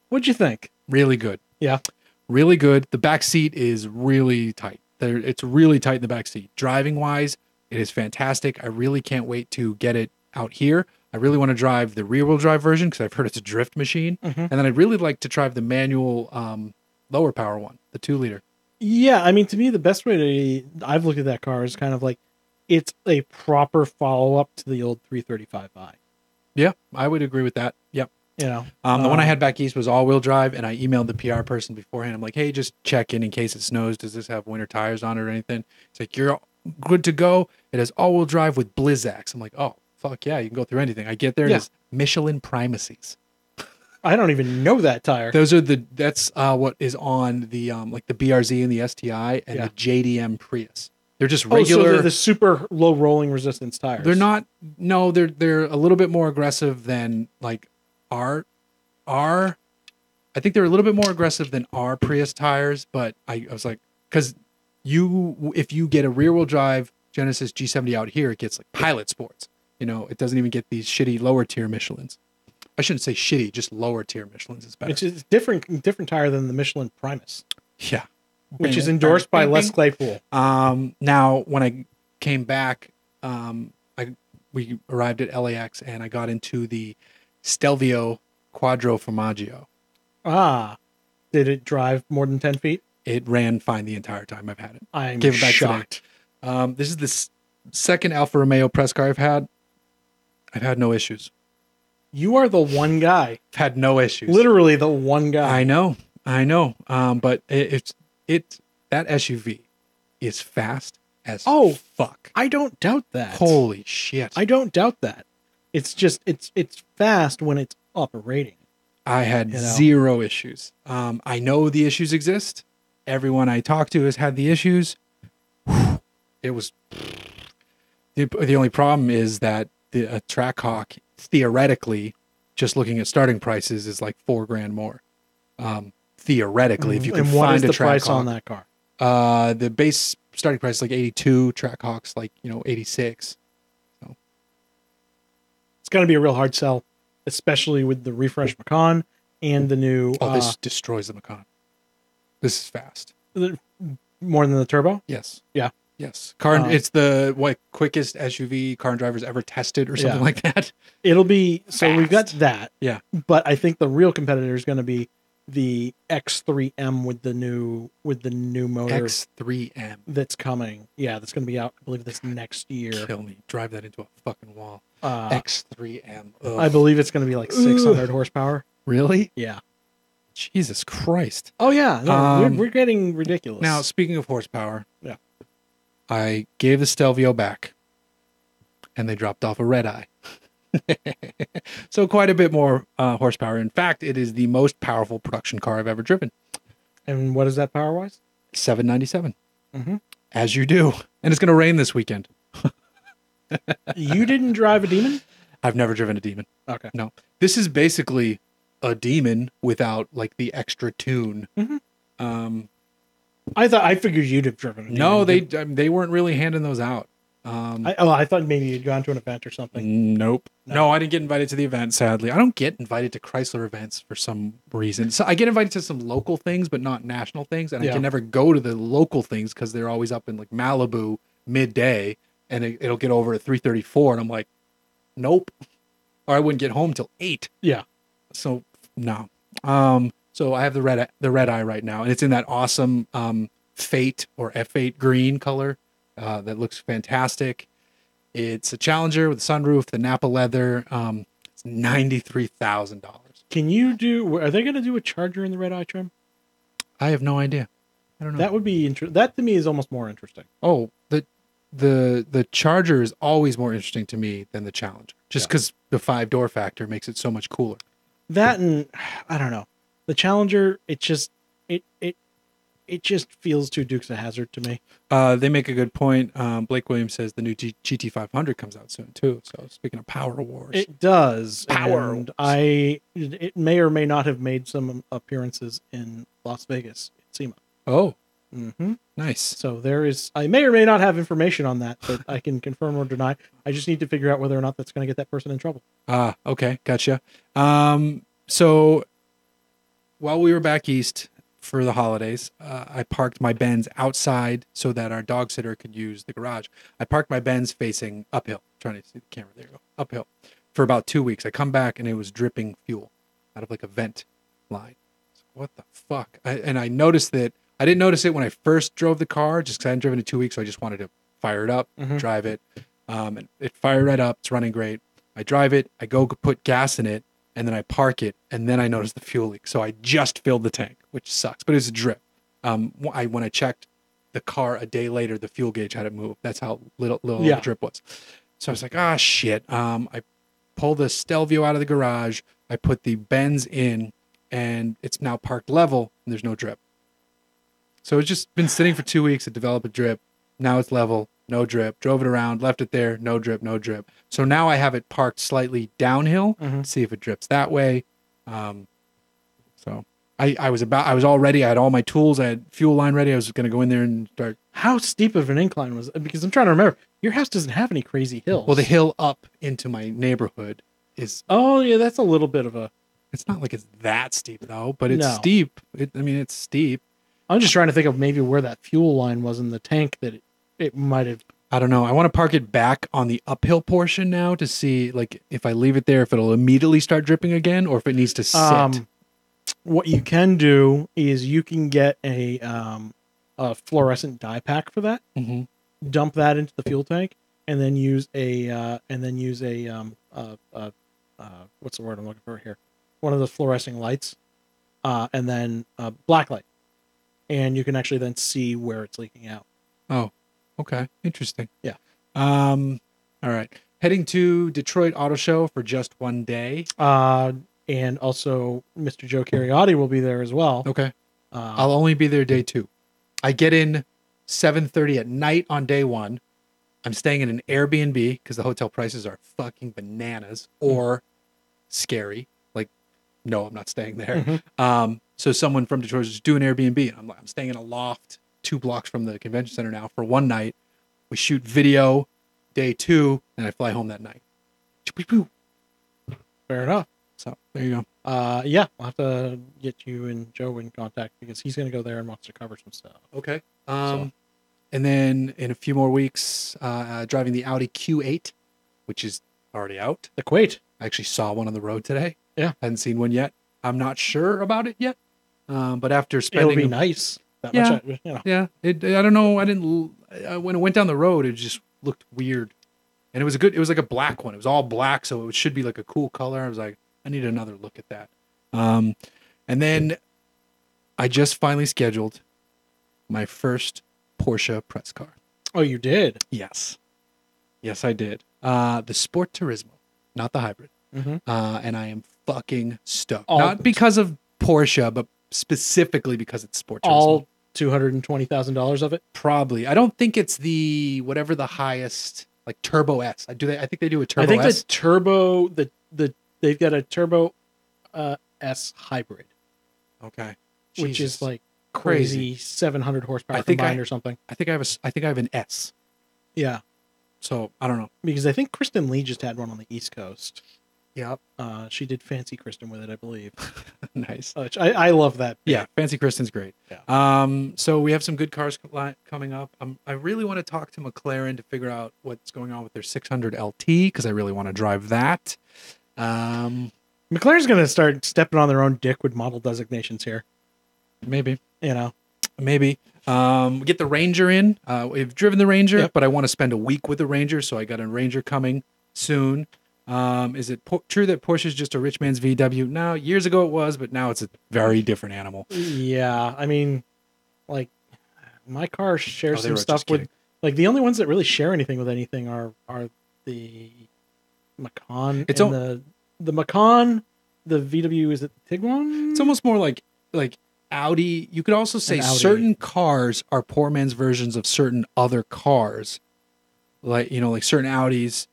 [SPEAKER 1] What'd you think?
[SPEAKER 2] Really good.
[SPEAKER 1] Yeah.
[SPEAKER 2] Really good. The back seat is really tight. It's really tight in the back seat. Driving wise, it is fantastic. I really can't wait to get it out here. I really want to drive the rear wheel drive version because I've heard it's a drift machine. Mm-hmm. And then I'd really like to drive the manual lower power one, the 2-liter.
[SPEAKER 1] Yeah. I mean, to me, the best way I've looked at that car is kind of like it's a proper follow up to the old 335i.
[SPEAKER 2] Yeah, I would agree with that. Yep.
[SPEAKER 1] The
[SPEAKER 2] one I had back east was all-wheel drive, and I emailed the PR person beforehand. I'm like, hey, just check in case it snows. Does this have winter tires on it or anything? It's like, you're good to go. It has all-wheel drive with Blizzaks. I'm like, oh, fuck yeah, you can go through anything. I get there, and it's Michelin Primacies.
[SPEAKER 1] I don't even know that tire.
[SPEAKER 2] That's what is on the like the BRZ and the STI and the JDM Prius. They're just regular.
[SPEAKER 1] So they're the super low rolling resistance tires.
[SPEAKER 2] They're not. No, they're a little bit more aggressive than like our. I think they're a little bit more aggressive than our Prius tires, but I was like, because if you get a rear wheel drive Genesis G70 out here, it gets like Pilot Sports. You know, it doesn't even get these shitty lower tier Michelins. I shouldn't say shitty, just lower tier Michelins is better.
[SPEAKER 1] It's different tire than the Michelin Primus.
[SPEAKER 2] Yeah.
[SPEAKER 1] Which is endorsed by Les Claypool.
[SPEAKER 2] Now, when I came back, we arrived at LAX and I got into the Stelvio Quadro Formaggio.
[SPEAKER 1] Ah. Did it drive more than 10 feet?
[SPEAKER 2] It ran fine the entire time I've had it.
[SPEAKER 1] I'm
[SPEAKER 2] Gave it back
[SPEAKER 1] shocked.
[SPEAKER 2] Today. This is the second Alfa Romeo press car I've had. I've had no issues.
[SPEAKER 1] You are the one guy.
[SPEAKER 2] I've had no issues.
[SPEAKER 1] Literally the one guy.
[SPEAKER 2] I know. But that SUV is fast as fuck.
[SPEAKER 1] I don't doubt that.
[SPEAKER 2] Holy shit.
[SPEAKER 1] I don't doubt that. It's just it's fast when it's operating.
[SPEAKER 2] I had zero issues. I know the issues exist. Everyone I talked to has had the issues. It was the only problem is that the Trackhawk theoretically, just looking at starting prices, is like $4,000 more. Theoretically, if you can
[SPEAKER 1] and what
[SPEAKER 2] find
[SPEAKER 1] is
[SPEAKER 2] a
[SPEAKER 1] the
[SPEAKER 2] Trackhawk,
[SPEAKER 1] price on that car?
[SPEAKER 2] The base starting price is like 82. Trackhawk's like 86. So
[SPEAKER 1] It's going to be a real hard sell, especially with the refresh Macan and the new.
[SPEAKER 2] this destroys the Macan. This is fast.
[SPEAKER 1] More than the turbo.
[SPEAKER 2] Yes.
[SPEAKER 1] Yeah.
[SPEAKER 2] Yes. It's the quickest SUV car and drivers ever tested or something like that.
[SPEAKER 1] It'll be
[SPEAKER 2] fast.
[SPEAKER 1] So we've got that.
[SPEAKER 2] Yeah.
[SPEAKER 1] But I think the real competitor is going to be the X3M with the new motor.
[SPEAKER 2] X3M.
[SPEAKER 1] That's coming. Yeah, that's going to be out, I believe, this next year.
[SPEAKER 2] Kill me. Drive that into a fucking wall. X3M. Ugh.
[SPEAKER 1] I believe it's going to be like 600 horsepower.
[SPEAKER 2] Really?
[SPEAKER 1] Yeah.
[SPEAKER 2] Jesus Christ.
[SPEAKER 1] Oh, yeah. No, we're getting ridiculous.
[SPEAKER 2] Now, speaking of horsepower.
[SPEAKER 1] Yeah.
[SPEAKER 2] I gave the Stelvio back, and they dropped off a red eye. So quite a bit more horsepower. In fact, it is the most powerful production car I've ever driven.
[SPEAKER 1] And what is that power-wise?
[SPEAKER 2] 797.
[SPEAKER 1] Mm-hmm.
[SPEAKER 2] As you do. And it's going to rain this weekend.
[SPEAKER 1] You didn't drive a Demon?
[SPEAKER 2] I've never driven a Demon.
[SPEAKER 1] Okay.
[SPEAKER 2] No. This is basically a Demon without like the extra tune.
[SPEAKER 1] Mm-hmm. I figured you'd have driven a Demon.
[SPEAKER 2] No, they weren't really handing those out.
[SPEAKER 1] I thought maybe you'd gone to an event or something.
[SPEAKER 2] Nope. No, I didn't get invited to the event, sadly. I don't get invited to Chrysler events for some reason. So I get invited to some local things, but not national things. And I can never go to the local things because they're always up in like Malibu midday, and it'll get over at 3:34, and I'm like, nope. Or I wouldn't get home till 8.
[SPEAKER 1] Yeah.
[SPEAKER 2] So no. So I have the red eye right now, and it's in that awesome Fate or F8 green color. That looks fantastic. It's a Challenger with a sunroof, the Napa leather. It's $93,000.
[SPEAKER 1] Are they going to do a Charger in the red eye trim?
[SPEAKER 2] I have no idea. I don't know.
[SPEAKER 1] That would be interesting. That to me is almost more interesting.
[SPEAKER 2] Oh, the Charger is always more interesting to me than the Challenger, just because the 5-door factor makes it so much cooler.
[SPEAKER 1] That and I don't know. The Challenger, it just feels too Dukes of Hazzard to me.
[SPEAKER 2] They make a good point. Blake Williams says the new GT500 comes out soon too. So speaking of Power Wars,
[SPEAKER 1] it does.
[SPEAKER 2] Power
[SPEAKER 1] and
[SPEAKER 2] Wars.
[SPEAKER 1] It may or may not have made some appearances in Las Vegas at SEMA.
[SPEAKER 2] Oh,
[SPEAKER 1] nice. So I may or may not have information on that, but I can confirm or deny. I just need to figure out whether or not that's going to get that person in trouble.
[SPEAKER 2] Okay, gotcha. So while we were back east for the holidays, I parked my Benz outside so that our dog sitter could use the garage. I parked my Benz facing uphill. Trying to see the camera. There you go. Uphill. For about 2 weeks. I come back and it was dripping fuel out of like a vent line. What the fuck? I noticed that. I didn't notice it when I first drove the car, just because I hadn't driven it 2 weeks, so I just wanted to fire it up, drive it. And it fired right up. It's running great. I drive it. I go put gas in it. And then I park it, and then I notice the fuel leak. So I just filled the tank, which sucks, but it was a drip. When I checked the car a day later, the fuel gauge hadn't moved. That's how little the drip was. So I was like, shit. I pulled the Stelvio out of the garage. I put the Benz in, and it's now parked level, and there's no drip. So it's just been sitting for 2 weeks. It developed a drip. Now it's level. No drip. Drove it around, left it there, no drip, no drip. So now I have it parked slightly downhill, see if it drips that way. So I was all ready. I had all my tools. I had fuel line ready. I was going to go in there and start.
[SPEAKER 1] How steep of an incline was it? Because I'm trying to remember. Your house doesn't have any crazy hills.
[SPEAKER 2] Well, the hill up into my neighborhood is.
[SPEAKER 1] Oh yeah, that's a little bit of a.
[SPEAKER 2] It's not like it's that steep though, but it's
[SPEAKER 1] No.
[SPEAKER 2] steep. It's steep.
[SPEAKER 1] I'm just trying to think of maybe where that fuel line was in the tank that it might have.
[SPEAKER 2] I don't know. I want to park it back on the uphill portion now to see, like, if I leave it there, if it'll immediately start dripping again, or if it needs to sit.
[SPEAKER 1] What you can do is you can get a fluorescent dye pack for that.
[SPEAKER 2] Mm-hmm.
[SPEAKER 1] Dump that into the fuel tank, and then use a what's the word I'm looking for here? One of the fluorescing lights, and then black light, and you can actually then see where it's leaking out.
[SPEAKER 2] Oh, okay, interesting.
[SPEAKER 1] Yeah.
[SPEAKER 2] All right. Heading to Detroit Auto Show for just one day.
[SPEAKER 1] And also Mr. Joe Cariotti will be there as well.
[SPEAKER 2] Okay. I'll only be there day 2. I get in 7:30 at night on day 1. I'm staying in an Airbnb because the hotel prices are fucking bananas or scary. Like, no, I'm not staying there.
[SPEAKER 1] Mm-hmm.
[SPEAKER 2] So someone from Detroit is just doing Airbnb. And I'm staying in a loft 2 blocks from the convention center now for one night. We shoot video day 2, and I fly home that night.
[SPEAKER 1] Fair enough.
[SPEAKER 2] So there you go.
[SPEAKER 1] Yeah, I'll have to get you and Joe in contact because he's going to go there and wants to cover some stuff.
[SPEAKER 2] Okay. And then in a few more weeks, driving the Audi Q8, which is already out.
[SPEAKER 1] The Quate.
[SPEAKER 2] I actually saw one on the road today.
[SPEAKER 1] Yeah.
[SPEAKER 2] Hadn't seen one yet. I'm not sure about it yet. But after spending...
[SPEAKER 1] It'll be nice. That
[SPEAKER 2] Yeah.
[SPEAKER 1] much, you know.
[SPEAKER 2] Yeah. I don't know. When it went down the road, it just looked weird. And it was like a black one. It was all black, so it should be like a cool color. I was like, I need another look at that. And then I just finally scheduled my first Porsche press car.
[SPEAKER 1] Oh, you did?
[SPEAKER 2] Yes. Yes, I did. The Sport Turismo, not the hybrid.
[SPEAKER 1] Mm-hmm.
[SPEAKER 2] And I am fucking stoked.
[SPEAKER 1] All-
[SPEAKER 2] Not because of Porsche, but specifically because it's Sport Turismo.
[SPEAKER 1] All $220,000 of it?
[SPEAKER 2] Probably. I don't think it's the whatever the highest, like Turbo S. I think they do a Turbo
[SPEAKER 1] I think
[SPEAKER 2] S.
[SPEAKER 1] the Turbo, they've got a Turbo S hybrid,
[SPEAKER 2] Okay.
[SPEAKER 1] which
[SPEAKER 2] Jesus.
[SPEAKER 1] is like crazy 700 horsepower combined or something.
[SPEAKER 2] I think I have an S.
[SPEAKER 1] Yeah,
[SPEAKER 2] So I don't know.
[SPEAKER 1] because I think Kristen Lee just had one on the East Coast.
[SPEAKER 2] Yep.
[SPEAKER 1] She did Fancy Kristen with it, I believe.
[SPEAKER 2] Nice.
[SPEAKER 1] Which I love that.
[SPEAKER 2] Yeah, Fancy Kristen's great.
[SPEAKER 1] Yeah.
[SPEAKER 2] So we have some good cars coming up. I really want to talk to McLaren to figure out what's going on with their 600 LT because I really want to drive that.
[SPEAKER 1] McLaren's going to start stepping on their own dick with model designations here.
[SPEAKER 2] Maybe.
[SPEAKER 1] You know.
[SPEAKER 2] Maybe. We get the Ranger in. We've driven the Ranger,
[SPEAKER 1] Yep.
[SPEAKER 2] but I want to spend a week with the Ranger, so I got a Ranger coming soon. Is it true that Porsche is just a rich man's VW? No, years ago it was, but now it's a very different animal.
[SPEAKER 1] Yeah, I mean, like, my car shares
[SPEAKER 2] Oh, they
[SPEAKER 1] some
[SPEAKER 2] were
[SPEAKER 1] stuff
[SPEAKER 2] just
[SPEAKER 1] with...
[SPEAKER 2] kidding.
[SPEAKER 1] Like, the only ones that really share anything with anything are the Macan and the Macan, the VW, is it the Tiguan?
[SPEAKER 2] It's almost more like Audi. You could also say
[SPEAKER 1] An Audi.
[SPEAKER 2] certain cars are poor man's versions of certain other cars. Like certain Audis.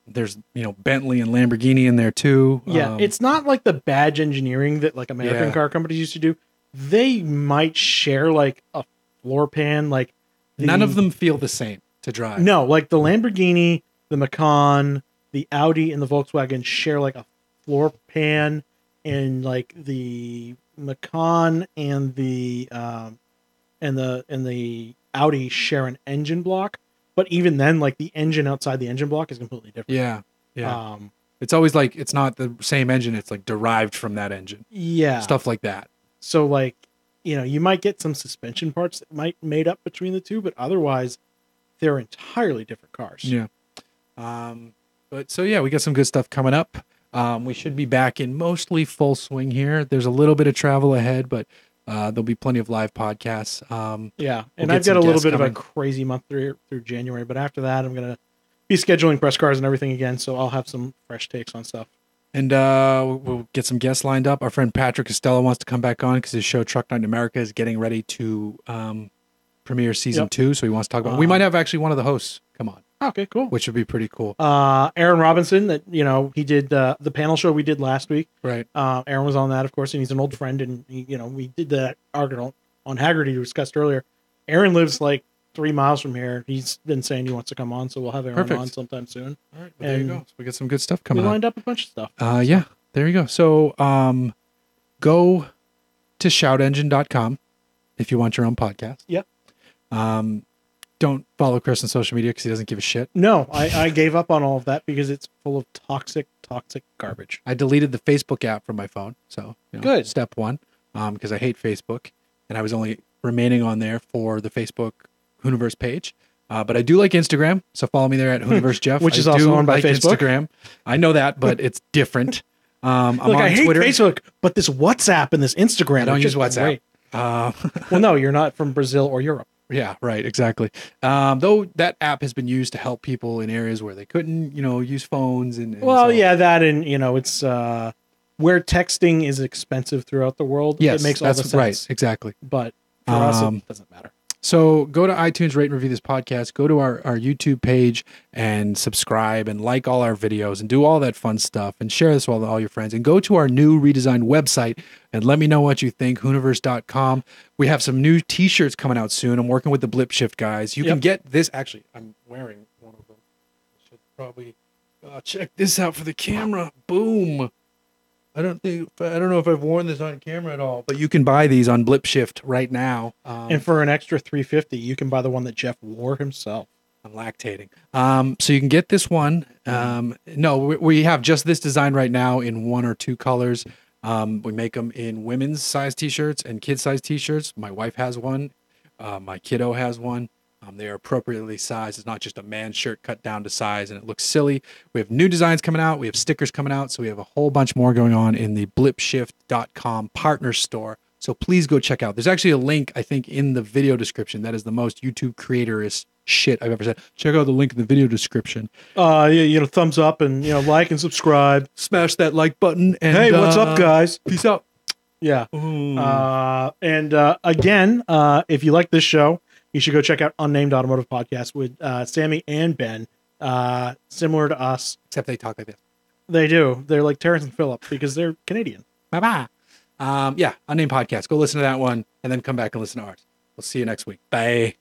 [SPEAKER 2] There's Bentley and Lamborghini in there too.
[SPEAKER 1] Yeah, it's not like the badge engineering that like American
[SPEAKER 2] Yeah.
[SPEAKER 1] car companies used to do. They might share like a floor pan, like
[SPEAKER 2] none of them feel the same to drive.
[SPEAKER 1] No, like the Lamborghini, the Macan, the Audi, and the Volkswagen share like a floor pan, and like the Macan and the Audi share an engine block. But even then, like the engine outside the engine block is completely different.
[SPEAKER 2] Yeah. Yeah. It's always like it's not the same engine. It's like derived from that engine.
[SPEAKER 1] Yeah.
[SPEAKER 2] Stuff like that.
[SPEAKER 1] So like, you might get some suspension parts that might made up between the two, but otherwise they're entirely different cars.
[SPEAKER 2] Yeah. But so yeah, we got some good stuff coming up. We should be back in mostly full swing here. There's a little bit of travel ahead, but there'll be plenty of live podcasts.
[SPEAKER 1] Yeah. And
[SPEAKER 2] We'll
[SPEAKER 1] I've
[SPEAKER 2] get
[SPEAKER 1] got a
[SPEAKER 2] some
[SPEAKER 1] little
[SPEAKER 2] guests
[SPEAKER 1] bit of a
[SPEAKER 2] coming.
[SPEAKER 1] crazy month through January, but after that I'm going to be scheduling press cars and everything again. So I'll have some fresh takes on stuff.
[SPEAKER 2] And we'll get some guests lined up. Our friend Patrick Costello wants to come back on because his show Truck Night in America is getting ready to premiere season 2. So he wants to talk about. We might have actually one of the hosts come on,
[SPEAKER 1] Okay, cool.
[SPEAKER 2] which would be pretty cool.
[SPEAKER 1] Aaron Robinson, that he did the panel show we did last week.
[SPEAKER 2] Right.
[SPEAKER 1] Aaron was on that, of course, and he's an old friend. And we did that article on Haggerty we discussed earlier. Aaron lives like 3 miles from here. He's been saying he wants to come on, so we'll have Aaron
[SPEAKER 2] Perfect.
[SPEAKER 1] on sometime soon.
[SPEAKER 2] All right, well, there you
[SPEAKER 1] And
[SPEAKER 2] go. So we got some good stuff
[SPEAKER 1] We
[SPEAKER 2] coming up.
[SPEAKER 1] lined up a bunch of stuff.
[SPEAKER 2] Yeah, there you go. So go to shoutengine.com if you want your own podcast.
[SPEAKER 1] Yep.
[SPEAKER 2] Don't follow Chris on social media because he doesn't give a shit.
[SPEAKER 1] No, I gave up on all of that because it's full of toxic garbage.
[SPEAKER 2] I deleted the Facebook app from my phone. So
[SPEAKER 1] Good.
[SPEAKER 2] Step one, because I hate Facebook, and I was only remaining on there for the Facebook Hooniverse page. But I do like Instagram, so follow me there at Hooniverse Jeff.
[SPEAKER 1] Which is
[SPEAKER 2] I
[SPEAKER 1] also
[SPEAKER 2] do
[SPEAKER 1] owned by
[SPEAKER 2] like
[SPEAKER 1] Facebook.
[SPEAKER 2] Instagram. I know that, but it's different. I'm
[SPEAKER 1] Look,
[SPEAKER 2] on
[SPEAKER 1] I hate
[SPEAKER 2] Twitter.
[SPEAKER 1] Facebook, but this WhatsApp and this Instagram.
[SPEAKER 2] I don't
[SPEAKER 1] are
[SPEAKER 2] use
[SPEAKER 1] just
[SPEAKER 2] WhatsApp.
[SPEAKER 1] great. Well, no, you're not from Brazil or Europe.
[SPEAKER 2] Yeah, right, exactly. Though that app has been used to help people in areas where they couldn't, use phones and
[SPEAKER 1] Well,
[SPEAKER 2] so-
[SPEAKER 1] yeah, that and it's where texting is expensive throughout the world.
[SPEAKER 2] Yes,
[SPEAKER 1] it makes all the
[SPEAKER 2] that's
[SPEAKER 1] sense.
[SPEAKER 2] right, exactly.
[SPEAKER 1] But for us, it doesn't matter.
[SPEAKER 2] So go to iTunes, rate and review this podcast. Go to our YouTube page and subscribe and like all our videos and do all that fun stuff and share this with all your friends. And go to our new redesigned website and let me know what you think, Hooniverse.com. We have some new t-shirts coming out soon. I'm working with the Blip Shift guys. You can get this. Actually, I'm wearing one of them. I should probably check this out for the camera. Boom. I don't know if I've worn this on camera at all, but you can buy these on Blip Shift right now.
[SPEAKER 1] And for an extra $350, you can buy the one that Jeff wore himself.
[SPEAKER 2] I'm lactating. So you can get this one. No, we have just this design right now in 1 or 2 colors. We make them in women's size t-shirts and kids size t-shirts. My wife has one. My kiddo has one. They are appropriately sized. It's not just a man's shirt cut down to size and it looks silly. We have new designs coming out. We have stickers coming out. So we have a whole bunch more going on in the blipshift.com partner store. So please go check out. There's actually a link, I think, in the video description. That is the most YouTube creator-ish shit I've ever said. Check out the link in the video description.
[SPEAKER 1] Thumbs up and like and subscribe.
[SPEAKER 2] Smash that like button. And
[SPEAKER 1] Hey, what's up, guys?
[SPEAKER 2] Peace out.
[SPEAKER 1] Yeah. Again, if you like this show, you should go check out Unnamed Automotive Podcast with Sammy and Ben. Similar to us.
[SPEAKER 2] Except they talk like this.
[SPEAKER 1] They do. They're like Terrence and Phillip because they're Canadian.
[SPEAKER 2] Bye-bye. Unnamed Podcast. Go listen to that one and then come back and listen to ours. We'll see you next week. Bye.